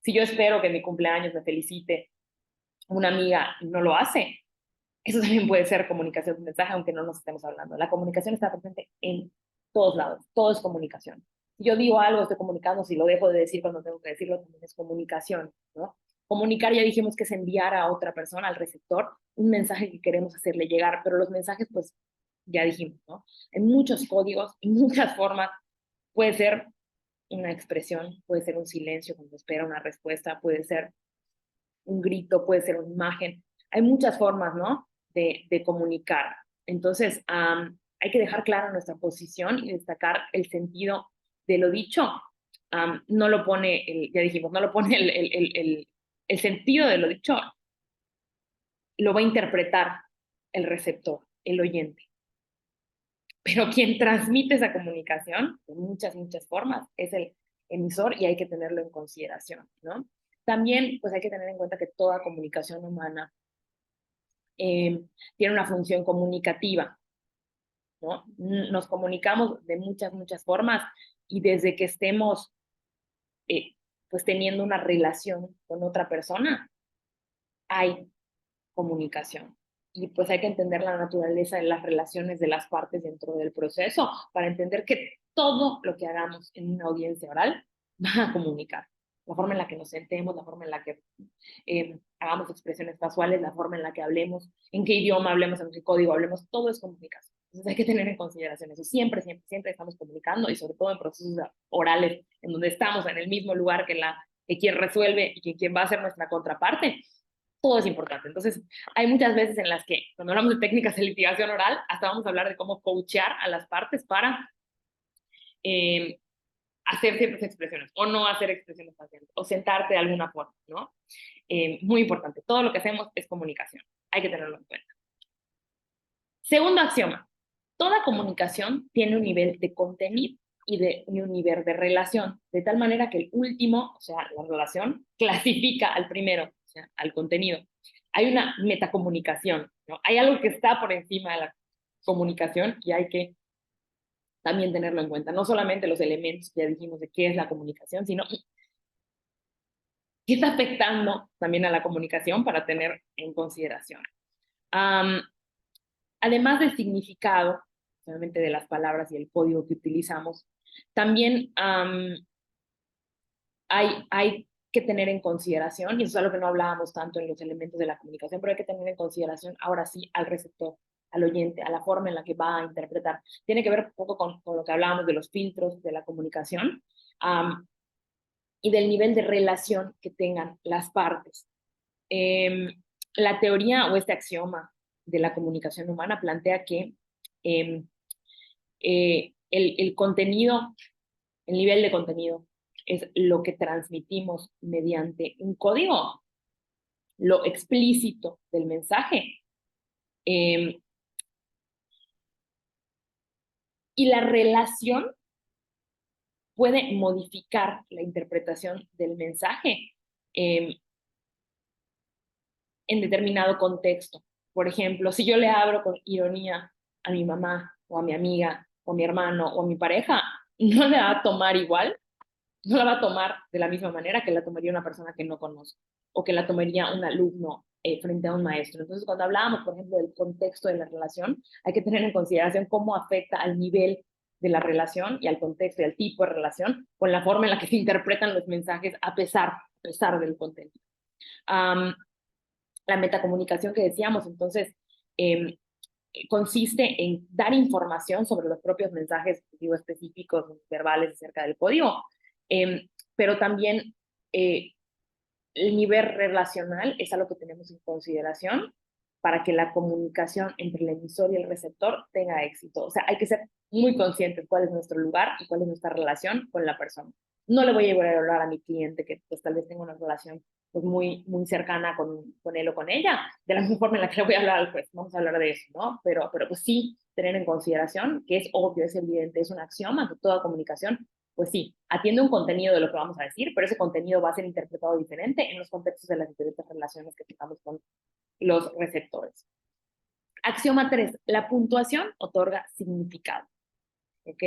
[SPEAKER 1] Si yo espero que en mi cumpleaños me felicite una amiga y no lo hace, eso también puede ser comunicación de mensaje, aunque no nos estemos hablando. La comunicación está presente en todos lados, todo es comunicación. Si yo digo algo, estoy comunicando, si lo dejo de decir cuando tengo que decirlo, también es comunicación, ¿no? Comunicar, ya dijimos que es enviar a otra persona, al receptor, un mensaje que queremos hacerle llegar, pero los mensajes, pues, ya dijimos, ¿no? Hay muchos códigos y muchas formas. Puede ser una expresión, puede ser un silencio cuando espera una respuesta, puede ser un grito, puede ser una imagen. Hay muchas formas, ¿no? De comunicar. Entonces, hay que dejar clara nuestra posición y destacar el sentido de lo dicho. No lo pone, ya dijimos, no lo pone el sentido de lo dicho, lo va a interpretar el receptor, el oyente. Pero quien transmite esa comunicación, de muchas formas, es el emisor y hay que tenerlo en consideración, ¿no? También, pues hay que tener en cuenta que toda comunicación humana tiene una función comunicativa, ¿no? Nos comunicamos de muchas formas y desde que estemos, eh, pues teniendo una relación con otra persona, hay comunicación. Y pues hay que entender la naturaleza de las relaciones de las partes dentro del proceso para entender que todo lo que hagamos en una audiencia oral va a comunicar. La forma en la que nos sentemos, la forma en la que hagamos expresiones casuales, la forma en la que hablemos, en qué idioma hablemos, en qué código hablemos, todo es comunicación. Entonces hay que tener en consideración eso. Siempre estamos comunicando y sobre todo en procesos orales, en donde estamos en el mismo lugar que quien resuelve y que quien va a ser nuestra contraparte, todo es importante. Entonces, hay muchas veces en las que, cuando hablamos de técnicas de litigación oral, hasta vamos a hablar de cómo coachear a las partes para eh, hacer ciertas expresiones o no hacer expresiones faciales o sentarte de alguna forma, ¿no? Muy importante. Todo lo que hacemos es comunicación. Hay que tenerlo en cuenta. Segundo axioma. Toda comunicación tiene un nivel de contenido y un nivel de relación, de tal manera que el último, o sea, la relación, clasifica al primero, o sea, al contenido. Hay una metacomunicación, ¿no? Hay algo que está por encima de la comunicación y hay que también tenerlo en cuenta. No solamente los elementos que ya dijimos de qué es la comunicación, sino qué está afectando también a la comunicación para tener en consideración. Um, Además del significado, obviamente de las palabras y el código que utilizamos, también hay que tener en consideración, y eso es algo que no hablábamos tanto en los elementos de la comunicación, pero hay que tener en consideración ahora sí al receptor, al oyente, a la forma en la que va a interpretar. Tiene que ver un poco con lo que hablábamos de los filtros de la comunicación y del nivel de relación que tengan las partes. Eh, la teoría o este axioma de la comunicación humana plantea que eh, el contenido, el nivel de contenido, es lo que transmitimos mediante un código, lo explícito del mensaje. Y la relación puede modificar la interpretación del mensaje en determinado contexto. Por ejemplo, si yo le abro con ironía a mi mamá o a mi amiga o a mi hermano o a mi pareja, no le va a tomar igual, no la va a tomar de la misma manera que la tomaría una persona que no conozco o que la tomaría un alumno frente a un maestro. Entonces, cuando hablábamos, por ejemplo, del contexto de la relación, hay que tener en consideración cómo afecta al nivel de la relación y al contexto y al tipo de relación con la forma en la que se interpretan los mensajes a pesar del contenido. La metacomunicación que decíamos, entonces, consiste en dar información sobre los propios mensajes digo, específicos, verbales acerca del código, pero también el nivel relacional es algo que tenemos en consideración para que la comunicación entre el emisor y el receptor tenga éxito. O sea, hay que ser muy conscientes cuál es nuestro lugar y cuál es nuestra relación con la persona. No le voy a llevar a hablar a mi cliente que pues tal vez tenga una relación pues muy cercana con él o con ella, de la misma forma en la que le voy a hablar al juez. Vamos a hablar de eso, ¿no? Pero pues sí tener en consideración que es obvio, es evidente, es un axioma que toda comunicación pues sí, atiende un contenido de lo que vamos a decir, pero ese contenido va a ser interpretado diferente en los contextos de las diferentes relaciones que tengamos con los receptores. Axioma 3. La puntuación otorga significado. ¿Ok?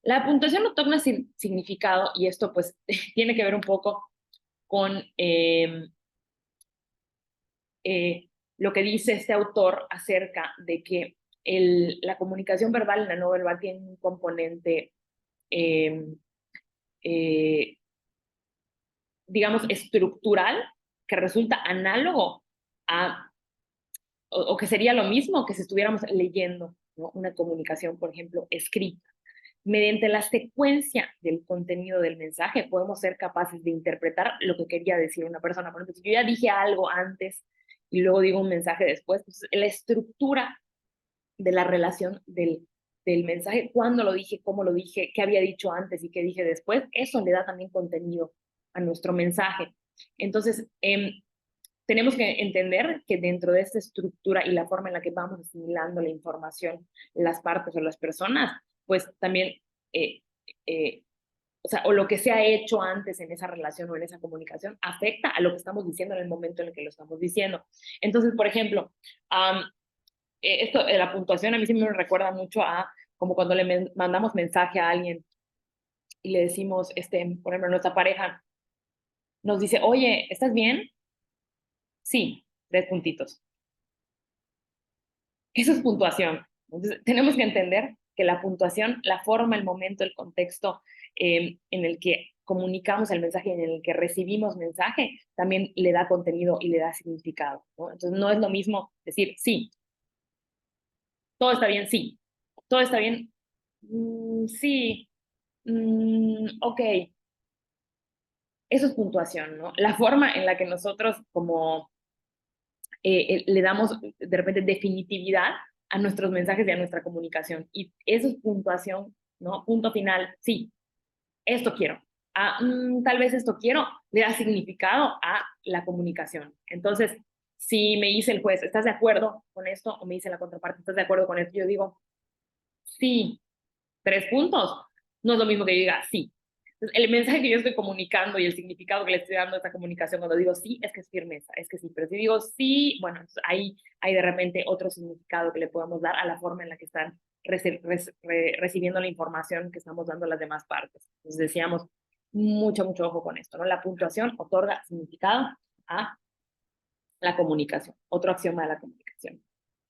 [SPEAKER 1] La puntuación otorga significado y esto pues tiene que ver un poco con lo que dice este autor acerca de que la comunicación verbal y la no verbal tienen un componente eh, eh, digamos, estructural, que resulta análogo a, o que sería lo mismo que si estuviéramos leyendo, ¿no?, una comunicación, por ejemplo, escrita. Mediante la secuencia del contenido del mensaje podemos ser capaces de interpretar lo que quería decir una persona. Por ejemplo, si yo ya dije algo antes y luego digo un mensaje después, pues la estructura de la relación del mensaje, cuándo lo dije, cómo lo dije, qué había dicho antes y qué dije después, eso le da también contenido a nuestro mensaje. Entonces, tenemos que entender que dentro de esta estructura y la forma en la que vamos asimilando la información, las partes o las personas, pues también, eh, eh, o sea, o lo que se ha hecho antes en esa relación o en esa comunicación afecta a lo que estamos diciendo en el momento en el que lo estamos diciendo. Entonces, por ejemplo, esto de la puntuación a mí sí me recuerda mucho a como cuando le mandamos mensaje a alguien y le decimos, por ejemplo, nuestra pareja nos dice, oye, ¿estás bien? Sí, 3 puntitos. Eso es puntuación. Entonces, tenemos que entender que la puntuación, la forma, el momento, el contexto en el que comunicamos el mensaje, en el que recibimos mensaje, también le da contenido y le da significado, ¿no? Entonces, no es lo mismo decir, sí, todo está bien, sí, todo está bien, sí, ok, eso es puntuación, ¿no? La forma en la que nosotros como le damos de repente definitividad a nuestros mensajes y a nuestra comunicación. Y eso es puntuación, ¿no? Punto final, sí, esto quiero. Tal vez esto quiero, le da significado a la comunicación. Entonces, si me dice el juez, ¿estás de acuerdo con esto? O me dice la contraparte, ¿estás de acuerdo con esto? Yo digo, sí, 3 puntos. No es lo mismo que yo diga sí. Entonces, el mensaje que yo estoy comunicando y el significado que le estoy dando a esta comunicación cuando digo sí, es que es firmeza, es que sí. Pero si digo sí, bueno, ahí hay de repente otro significado que le podemos dar a la forma en la que están recibiendo la información que estamos dando a las demás partes. Entonces decíamos, mucho, mucho ojo con esto, ¿no? La puntuación otorga significado a la comunicación, otro axioma de la comunicación.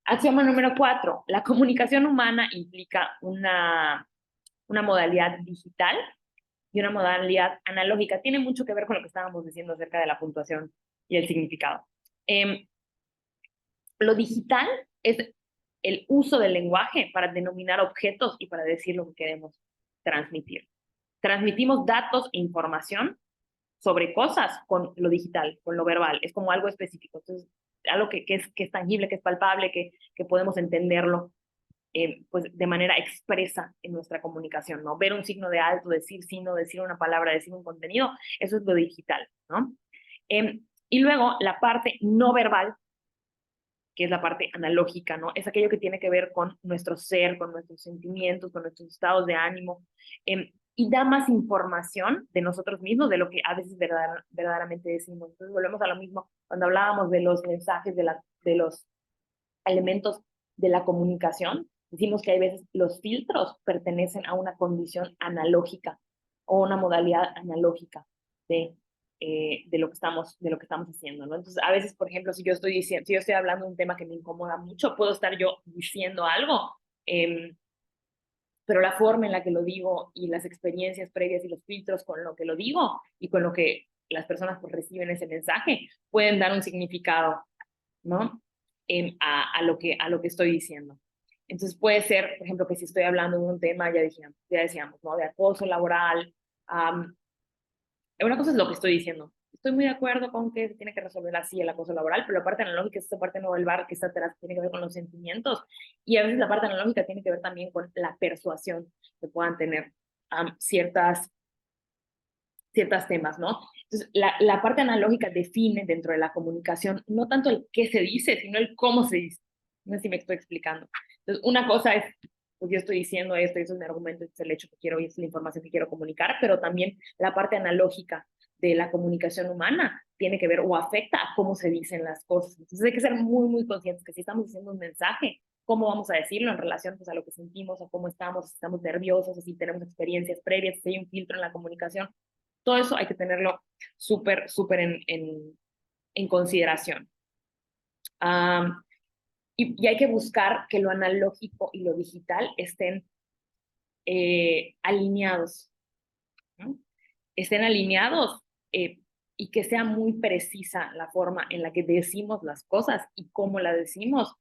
[SPEAKER 1] Axioma número 4, la comunicación humana implica una modalidad digital y una modalidad analógica. Tiene mucho que ver con lo que estábamos diciendo acerca de la puntuación y el significado. Lo digital es el uso del lenguaje para denominar objetos y para decir lo que queremos transmitir. Transmitimos datos e información sobre cosas con lo digital, con lo verbal. Es como algo específico. Entonces, algo que es tangible, que es palpable, que podemos entenderlo pues de manera expresa en nuestra comunicación, ¿no? Ver un signo de alto, decir signo, decir una palabra, decir un contenido, eso es lo digital, ¿no? Y luego la parte no verbal, que es la parte analógica, ¿no? Es aquello que tiene que ver con nuestro ser, con nuestros sentimientos, con nuestros estados de ánimo, y da más información de nosotros mismos de lo que a veces verdaderamente decimos. Entonces volvemos a lo mismo cuando hablábamos de los mensajes, de los elementos de la comunicación. Decimos que hay veces los filtros pertenecen a una condición analógica o una modalidad analógica de lo que estamos haciendo, ¿no? Entonces, a veces, por ejemplo, si yo estoy hablando de un tema que me incomoda mucho, puedo estar yo diciendo algo, pero la forma en la que lo digo y las experiencias previas y los filtros con lo que lo digo y con lo que las personas pues, reciben ese mensaje pueden dar un significado, ¿no? A lo que estoy diciendo. Entonces puede ser, por ejemplo, que si estoy hablando de un tema, ya decíamos, ¿no? De acoso laboral. Una cosa es lo que estoy diciendo. Estoy muy de acuerdo con que se tiene que resolver así el acoso laboral, pero la parte analógica es esa parte no verbal que está atrás, tiene que ver con los sentimientos. Y a veces la parte analógica tiene que ver también con la persuasión que puedan tener ciertos temas, ¿no? Entonces, la parte analógica define dentro de la comunicación no tanto el qué se dice, sino el cómo se dice. No sé si me estoy explicando. Entonces, una cosa es, pues yo estoy diciendo esto, y eso es mi argumento, este es el hecho que quiero y es la información que quiero comunicar, pero también la parte analógica de la comunicación humana tiene que ver o afecta a cómo se dicen las cosas. Entonces, hay que ser muy, muy conscientes que si estamos diciendo un mensaje, cómo vamos a decirlo en relación pues, a lo que sentimos o cómo estamos, si estamos nerviosos, o si tenemos experiencias previas, si hay un filtro en la comunicación. Todo eso hay que tenerlo súper, súper en consideración. Y hay que buscar que lo analógico y lo digital estén alineados, ¿no? Estén alineados y que sea muy precisa la forma en la que decimos las cosas y cómo la decimos.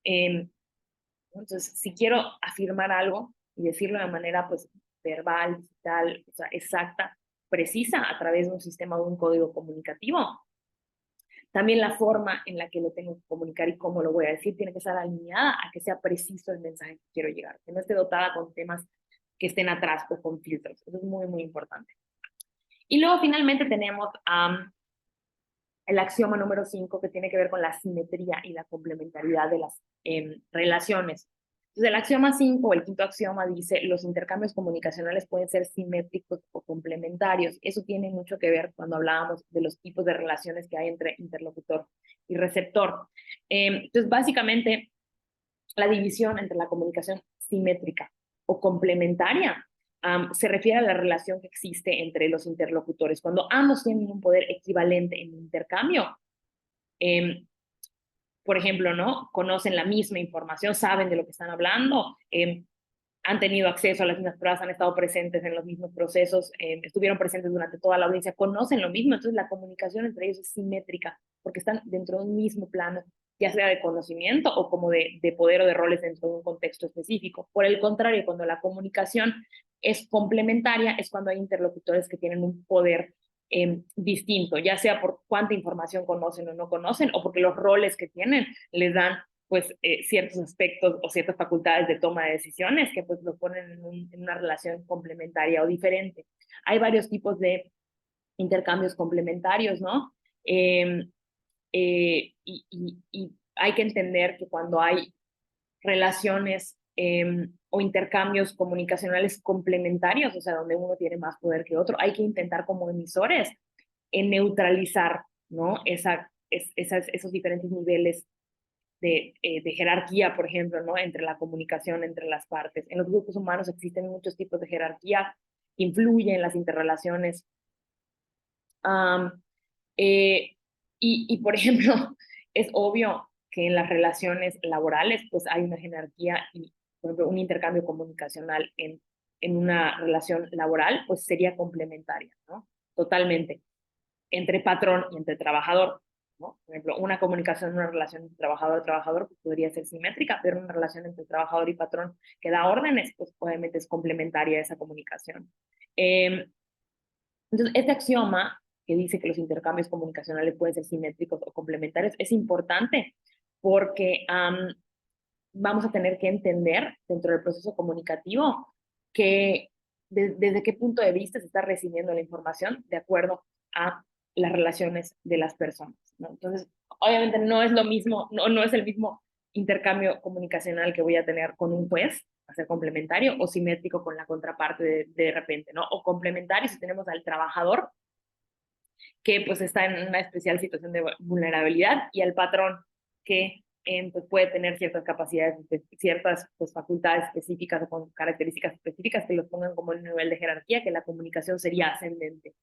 [SPEAKER 1] Entonces, si quiero afirmar algo y decirlo de manera pues verbal, digital, o sea, exacta, precisa a través de un sistema de un código comunicativo, también la forma en la que lo tengo que comunicar y cómo lo voy a decir tiene que estar alineada a que sea preciso el mensaje que quiero llegar, que no esté dotada con temas que estén atrás o con filtros. Eso es muy, muy importante. Y luego finalmente tenemos el axioma número 5 que tiene que ver con la simetría y la complementariedad de las relaciones. Entonces, el axioma 5, el quinto axioma, dice, los intercambios comunicacionales pueden ser simétricos o complementarios. Eso tiene mucho que ver cuando hablábamos de los tipos de relaciones que hay entre interlocutor y receptor. Entonces, básicamente, la división entre la comunicación simétrica o complementaria se refiere a la relación que existe entre los interlocutores. Cuando ambos tienen un poder equivalente en el intercambio, eh, por ejemplo, ¿no? Conocen la misma información, saben de lo que están hablando, han tenido acceso a las mismas pruebas, han estado presentes en los mismos procesos, estuvieron presentes durante toda la audiencia, conocen lo mismo, entonces la comunicación entre ellos es simétrica, porque están dentro de un mismo plano, ya sea de conocimiento o como de poder o de roles dentro de un contexto específico. Por el contrario, cuando la comunicación es complementaria, es cuando hay interlocutores que tienen un poder distinto, ya sea por cuánta información conocen o no conocen, o porque los roles que tienen les dan pues ciertos aspectos o ciertas facultades de toma de decisiones que pues lo ponen en una relación complementaria o diferente. Hay varios tipos de intercambios complementarios, ¿no? Y hay que entender que cuando hay relaciones o intercambios comunicacionales complementarios, o sea, donde uno tiene más poder que otro, hay que intentar como emisores en neutralizar, ¿no? Esos diferentes niveles de jerarquía, por ejemplo, ¿no? Entre la comunicación, entre las partes. En los grupos humanos existen muchos tipos de jerarquía que influyen en las interrelaciones. Um, eh, por ejemplo, es obvio que en las relaciones laborales, pues hay una jerarquía y, por ejemplo, un intercambio comunicacional en una relación laboral, pues sería complementaria, ¿no? Totalmente, entre patrón y entre trabajador, ¿no? Por ejemplo, una comunicación, una relación entre trabajador y trabajador pues, podría ser simétrica, pero una relación entre trabajador y patrón que da órdenes, pues obviamente es complementaria a esa comunicación. Entonces, este axioma que dice que los intercambios comunicacionales pueden ser simétricos o complementarios es importante porque vamos a tener que entender dentro del proceso comunicativo que desde qué punto de vista se está recibiendo la información de acuerdo a las relaciones de las personas, ¿no? Entonces, obviamente no es lo mismo, no es el mismo intercambio comunicacional que voy a tener con un juez, a ser complementario, o simétrico con la contraparte de repente, ¿no? O complementario si tenemos al trabajador que pues está en una especial situación de vulnerabilidad y al patrón que pues, puede tener ciertas capacidades, ciertas pues, facultades específicas o con características específicas que los pongan como el nivel de jerarquía, que la comunicación sería ascendente.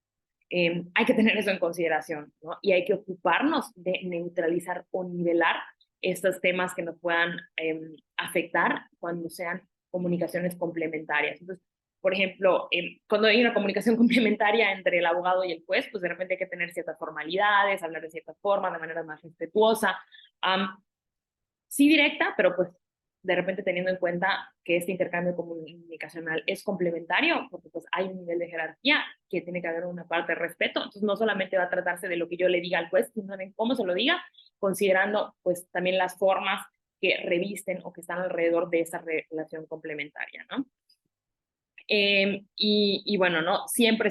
[SPEAKER 1] Hay que tener eso en consideración, ¿no? Y hay que ocuparnos de neutralizar o nivelar estos temas que nos puedan afectar cuando sean comunicaciones complementarias. Entonces, por ejemplo, cuando hay una comunicación complementaria entre el abogado y el juez, pues de repente hay que tener ciertas formalidades, hablar de ciertas formas, de manera más respetuosa. Sí directa, pero pues de repente teniendo en cuenta que este intercambio comunicacional es complementario, porque pues hay un nivel de jerarquía que tiene que haber una parte de respeto, entonces no solamente va a tratarse de lo que yo le diga al juez, sino también cómo se lo diga, considerando pues también las formas que revisten o que están alrededor de esa relación complementaria, ¿no? Bueno, ¿no? Siempre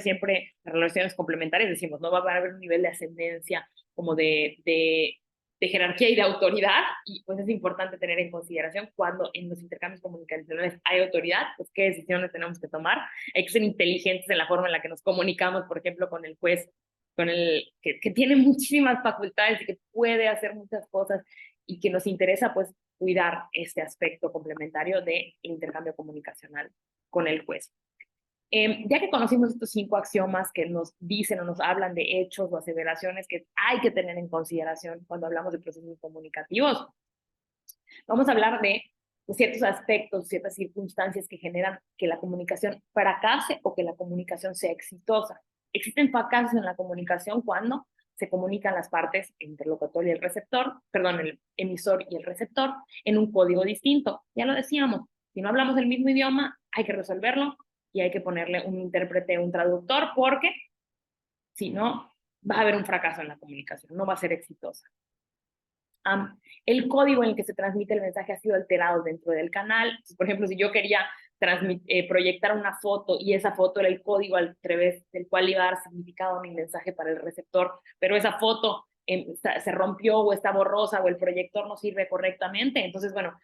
[SPEAKER 1] las relaciones complementarias decimos, no va a haber un nivel de ascendencia como de jerarquía y de autoridad, y pues es importante tener en consideración cuando en los intercambios comunicacionales hay autoridad, pues qué decisiones tenemos que tomar. Hay que ser inteligentes en la forma en la que nos comunicamos, por ejemplo, con el juez, que tiene muchísimas facultades y que puede hacer muchas cosas y que nos interesa pues cuidar este aspecto complementario del intercambio comunicacional con el juez. Ya que conocimos estos 5 axiomas que nos dicen o nos hablan de hechos o aseveraciones que hay que tener en consideración cuando hablamos de procesos comunicativos, vamos a hablar de ciertos aspectos, ciertas circunstancias que generan que la comunicación fracase o que la comunicación sea exitosa. Existen fracasos en la comunicación cuando se comunican las partes, el interlocutor y el receptor, perdón, el emisor y el receptor, en un código distinto. Ya lo decíamos, si no hablamos el mismo idioma, hay que resolverlo y hay que ponerle un intérprete, un traductor, porque si no, va a haber un fracaso en la comunicación, no va a ser exitosa. El código en el que se transmite el mensaje ha sido alterado dentro del canal. Por ejemplo, si yo quería proyectar una foto y esa foto era el código a través del cual iba a dar significado a mi mensaje para el receptor, pero esa foto se rompió o está borrosa o el proyector no sirve correctamente, entonces, bueno,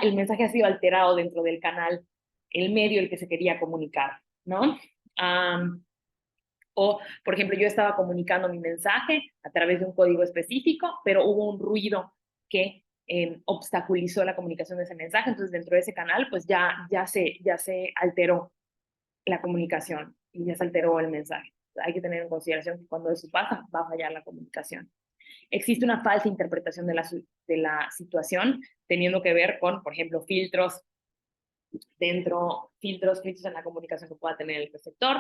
[SPEAKER 1] el mensaje ha sido alterado dentro del canal, el medio el que se quería comunicar, ¿no? O, por ejemplo, yo estaba comunicando mi mensaje a través de un código específico, pero hubo un ruido que obstaculizó la comunicación de ese mensaje. Entonces, dentro de ese canal, pues ya se alteró la comunicación y ya se alteró el mensaje. Hay que tener en consideración que cuando eso pasa, va a fallar la comunicación. Existe una falsa interpretación de la situación, teniendo que ver con, por ejemplo, filtros filtros en la comunicación que pueda tener el receptor.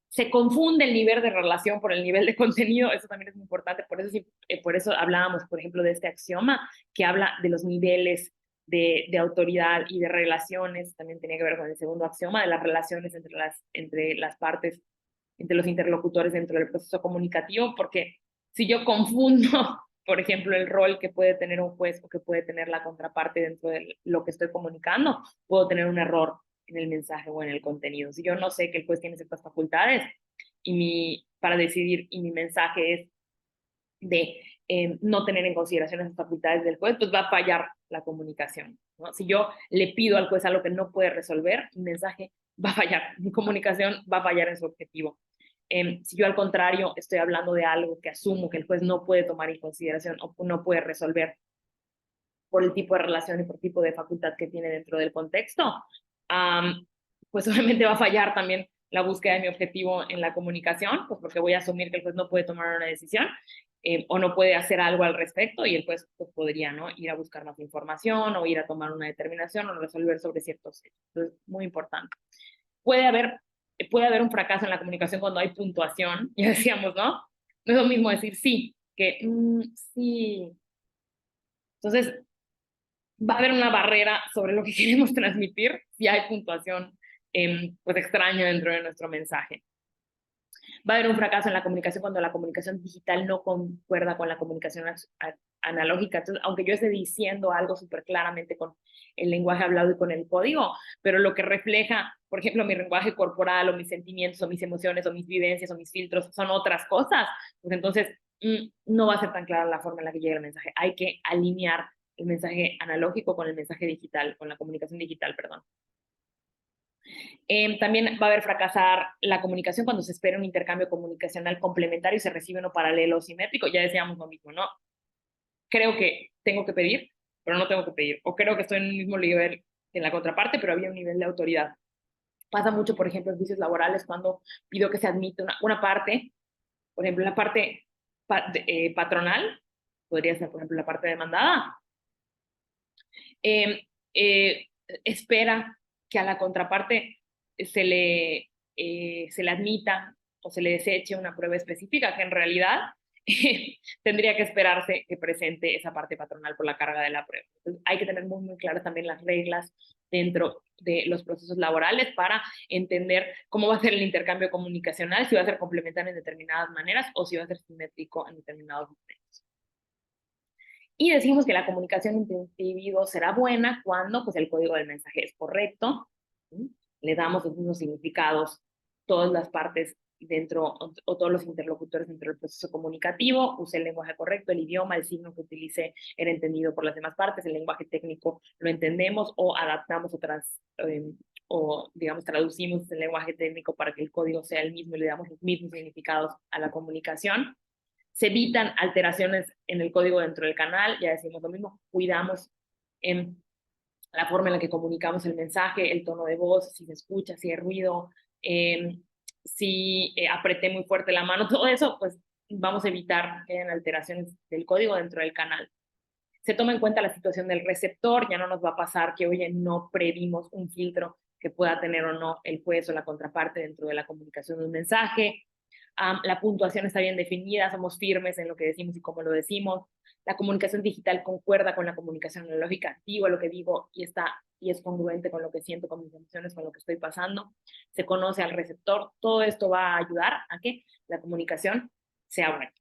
[SPEAKER 1] Se confunde el nivel de relación por el nivel de contenido, eso también es muy importante, por eso hablábamos, por ejemplo, de este axioma que habla de los niveles de autoridad y de relaciones, también tenía que ver con el segundo axioma, de las relaciones entre las partes, entre los interlocutores dentro del proceso comunicativo, porque si yo confundo, por ejemplo, el rol que puede tener un juez o que puede tener la contraparte dentro de lo que estoy comunicando, puedo tener un error en el mensaje o en el contenido. Si yo no sé que el juez tiene ciertas facultades para decidir y mi mensaje es de no tener en consideración esas facultades del juez, pues va a fallar la comunicación, ¿no? Si yo le pido al juez algo que no puede resolver, mi mensaje va a fallar, mi comunicación va a fallar en su objetivo. Si yo al contrario estoy hablando de algo que asumo que el juez no puede tomar en consideración o no puede resolver por el tipo de relación y por el tipo de facultad que tiene dentro del contexto, pues obviamente va a fallar también la búsqueda de mi objetivo en la comunicación, pues porque voy a asumir que el juez no puede tomar una decisión o no puede hacer algo al respecto y el juez pues, podría, ¿no?, ir a buscar más información o ir a tomar una determinación o resolver sobre ciertos hechos. Entonces, muy importante. Puede haber un fracaso en la comunicación cuando hay puntuación, ya decíamos, ¿no? No es lo mismo decir sí que sí. Entonces, va a haber una barrera sobre lo que queremos transmitir si hay puntuación pues extraña dentro de nuestro mensaje. Va a haber un fracaso en la comunicación cuando la comunicación digital no concuerda con la comunicación analógica. Entonces, aunque yo esté diciendo algo súper claramente con el lenguaje hablado y con el código, pero lo que refleja, por ejemplo, mi lenguaje corporal o mis sentimientos o mis emociones o mis vivencias o mis filtros son otras cosas, pues entonces no va a ser tan clara la forma en la que llega el mensaje. Hay que alinear el mensaje analógico con el mensaje digital, con la comunicación digital, perdón. También va a haber fracasar la comunicación cuando se espera un intercambio comunicacional complementario y se recibe uno paralelo o simétrico. Ya decíamos lo mismo, ¿no? Creo que tengo que pedir, pero no tengo que pedir. O creo que estoy en el mismo nivel que en la contraparte, pero había un nivel de autoridad. Pasa mucho, por ejemplo, en juicios laborales cuando pido que se admita una parte, por ejemplo, la parte patronal, podría ser, por ejemplo, la parte demandada, eh, eh, espera que a la contraparte se le admita o se le deseche una prueba específica, que en realidad tendría que esperarse que presente esa parte patronal por la carga de la prueba. Entonces, hay que tener muy, muy claras también las reglas dentro de los procesos laborales para entender cómo va a ser el intercambio comunicacional, si va a ser complementario en determinadas maneras o si va a ser simétrico en determinados momentos. Y decimos que la comunicación entre individuos será buena cuando pues, el código del mensaje es correcto, ¿sí? Le damos los mismos significados todas las partes dentro o todos los interlocutores dentro del proceso comunicativo, use el lenguaje correcto, el idioma, el signo que utilice era entendido por las demás partes, el lenguaje técnico lo entendemos o adaptamos o digamos traducimos el lenguaje técnico para que el código sea el mismo y le damos los mismos significados a la comunicación. Se evitan alteraciones en el código dentro del canal, ya decimos lo mismo, cuidamos en la forma en la que comunicamos el mensaje, el tono de voz, si se escucha, si hay ruido, si apreté muy fuerte la mano, todo eso, pues vamos a evitar que hayan alteraciones del código dentro del canal. Se toma en cuenta la situación del receptor, ya no nos va a pasar que, oye, no previmos un filtro que pueda tener o no el juez o la contraparte dentro de la comunicación de un mensaje. La puntuación está bien definida, somos firmes en lo que decimos y cómo lo decimos. La comunicación digital concuerda con la comunicación analógica, digo lo que digo y es congruente con lo que siento, con mis emociones, con lo que estoy pasando. Se conoce al receptor. Todo esto va a ayudar a que la comunicación sea buena.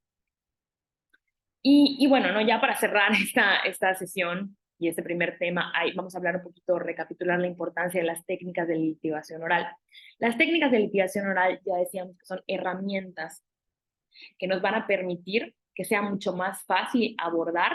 [SPEAKER 1] Y bueno, ¿no? Ya para cerrar esta sesión y este primer tema, vamos a hablar un poquito, recapitular la importancia de las técnicas de litigación oral. Las técnicas de litigación oral, ya decíamos que son herramientas que nos van a permitir que sea mucho más fácil abordar.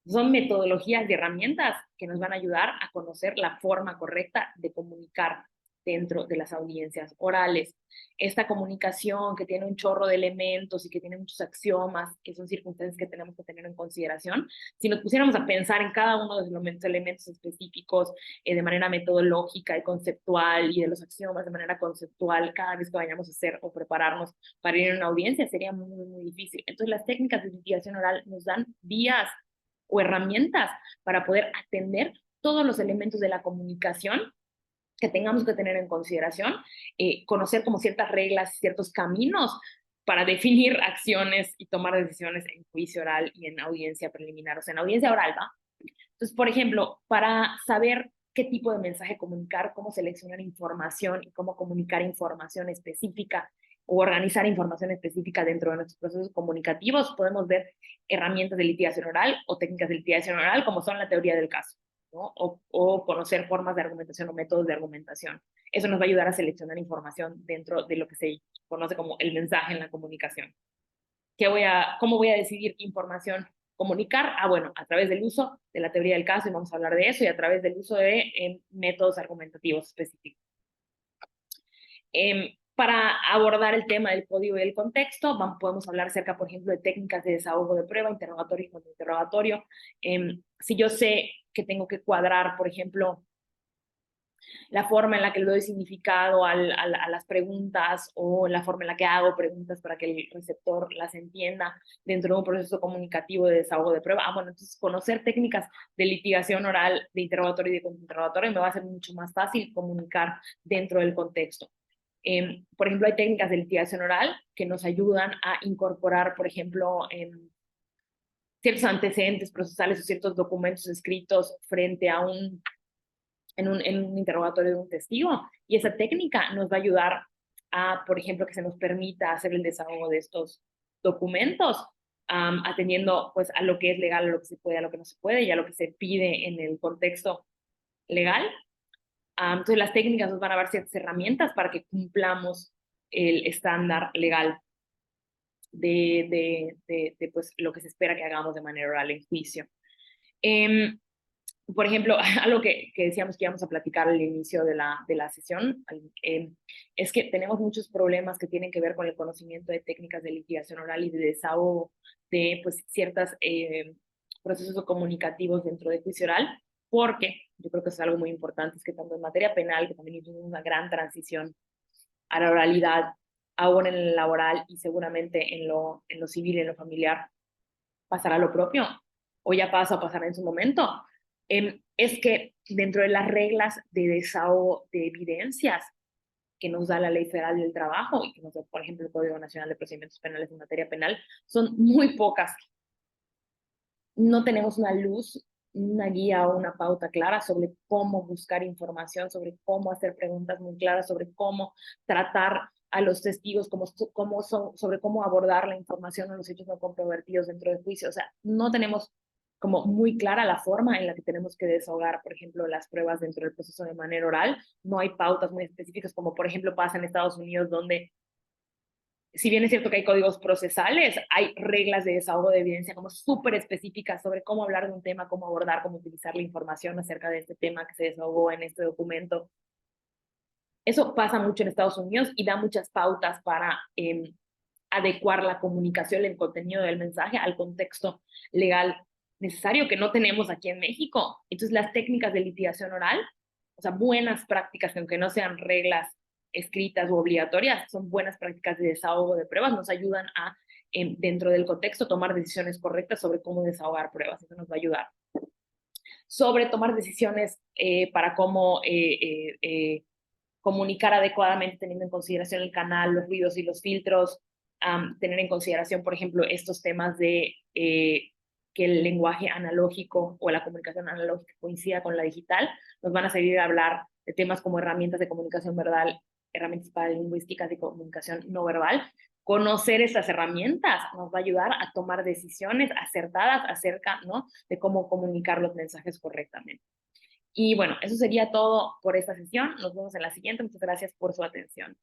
[SPEAKER 1] Son metodologías y herramientas que nos van a ayudar a conocer la forma correcta de comunicar dentro de las audiencias orales. Esta comunicación que tiene un chorro de elementos y que tiene muchos axiomas, que son circunstancias que tenemos que tener en consideración, si nos pusiéramos a pensar en cada uno de los elementos específicos de manera metodológica y conceptual, y de los axiomas de manera conceptual, cada vez que vayamos a hacer o prepararnos para ir a una audiencia, sería muy, muy difícil. Entonces, las técnicas de litigación oral nos dan vías o herramientas para poder atender todos los elementos de la comunicación que tengamos que tener en consideración, conocer como ciertas reglas, ciertos caminos para definir acciones y tomar decisiones en juicio oral y en audiencia preliminar, o sea, en audiencia oral, ¿va? Entonces, por ejemplo, para saber qué tipo de mensaje comunicar, cómo seleccionar información y cómo comunicar información específica o organizar información específica dentro de nuestros procesos comunicativos, podemos ver herramientas de litigación oral o técnicas de litigación oral, como son la teoría del caso, ¿no? O conocer formas de argumentación o métodos de argumentación. Eso nos va a ayudar a seleccionar información dentro de lo que se conoce como el mensaje en la comunicación. ¿Cómo voy a decidir qué información comunicar? Bueno, a través del uso de la teoría del caso, y vamos a hablar de eso, y a través del uso de métodos argumentativos específicos. Para abordar el tema del código y del contexto, podemos hablar acerca, por ejemplo, de técnicas de desahogo de prueba, interrogatorio y contrainterrogatorio. Si yo sé que tengo que cuadrar, por ejemplo, la forma en la que le doy significado a las preguntas, o la forma en la que hago preguntas para que el receptor las entienda dentro de un proceso comunicativo de desahogo de prueba. Bueno, entonces conocer técnicas de litigación oral, de interrogatorio y de contrainterrogatorio me va a hacer mucho más fácil comunicar dentro del contexto. Por ejemplo, hay técnicas de litigación oral que nos ayudan a incorporar, por ejemplo, ciertos antecedentes procesales o ciertos documentos escritos frente a en un interrogatorio de un testigo, y esa técnica nos va a ayudar a, por ejemplo, que se nos permita hacer el desahogo de estos documentos, atendiendo pues a lo que es legal, a lo que se puede, a lo que no se puede, y a lo que se pide en el contexto legal. Entonces las técnicas nos van a dar ciertas herramientas para que cumplamos el estándar legal de pues, lo que se espera que hagamos de manera oral en juicio. Por ejemplo, algo que decíamos que íbamos a platicar al inicio de la sesión, es que tenemos muchos problemas que tienen que ver con el conocimiento de técnicas de litigación oral y de desahogo de pues, ciertos procesos comunicativos dentro de juicio oral, porque yo creo que es algo muy importante, es que tanto en materia penal, que también hicimos una gran transición a la oralidad, ahora en el laboral y seguramente en lo civil y en lo familiar, pasará lo propio, o ya pasa o pasará en su momento. Es que dentro de las reglas de desahogo de evidencias que nos da la Ley Federal del Trabajo y que nos da, por ejemplo, el Código Nacional de Procedimientos Penales en materia penal, son muy pocas. No tenemos una luz, una guía o una pauta clara sobre cómo buscar información, sobre cómo hacer preguntas muy claras, sobre cómo tratar a los testigos, sobre cómo abordar la información o los hechos no controvertidos dentro del juicio. O sea, no tenemos como muy clara la forma en la que tenemos que desahogar, por ejemplo, las pruebas dentro del proceso de manera oral. No hay pautas muy específicas, como por ejemplo pasa en Estados Unidos, donde si bien es cierto que hay códigos procesales, hay reglas de desahogo de evidencia como súper específicas sobre cómo hablar de un tema, cómo abordar, cómo utilizar la información acerca de este tema que se desahogó en este documento. Eso pasa mucho en Estados Unidos y da muchas pautas para adecuar la comunicación, el contenido del mensaje al contexto legal necesario que no tenemos aquí en México. Entonces, las técnicas de litigación oral, o sea, buenas prácticas, que aunque no sean reglas escritas u obligatorias, son buenas prácticas de desahogo de pruebas, nos ayudan a, dentro del contexto, tomar decisiones correctas sobre cómo desahogar pruebas. Eso nos va a ayudar. Sobre tomar decisiones para cómo comunicar adecuadamente, teniendo en consideración el canal, los ruidos y los filtros, tener en consideración, por ejemplo, estos temas de que el lenguaje analógico o la comunicación analógica coincida con la digital, nos van a servir a hablar de temas como herramientas de comunicación verbal, herramientas para lingüísticas de comunicación no verbal. Conocer estas herramientas nos va a ayudar a tomar decisiones acertadas acerca, ¿no?, de cómo comunicar los mensajes correctamente. Y bueno, eso sería todo por esta sesión. Nos vemos en la siguiente. Muchas gracias por su atención.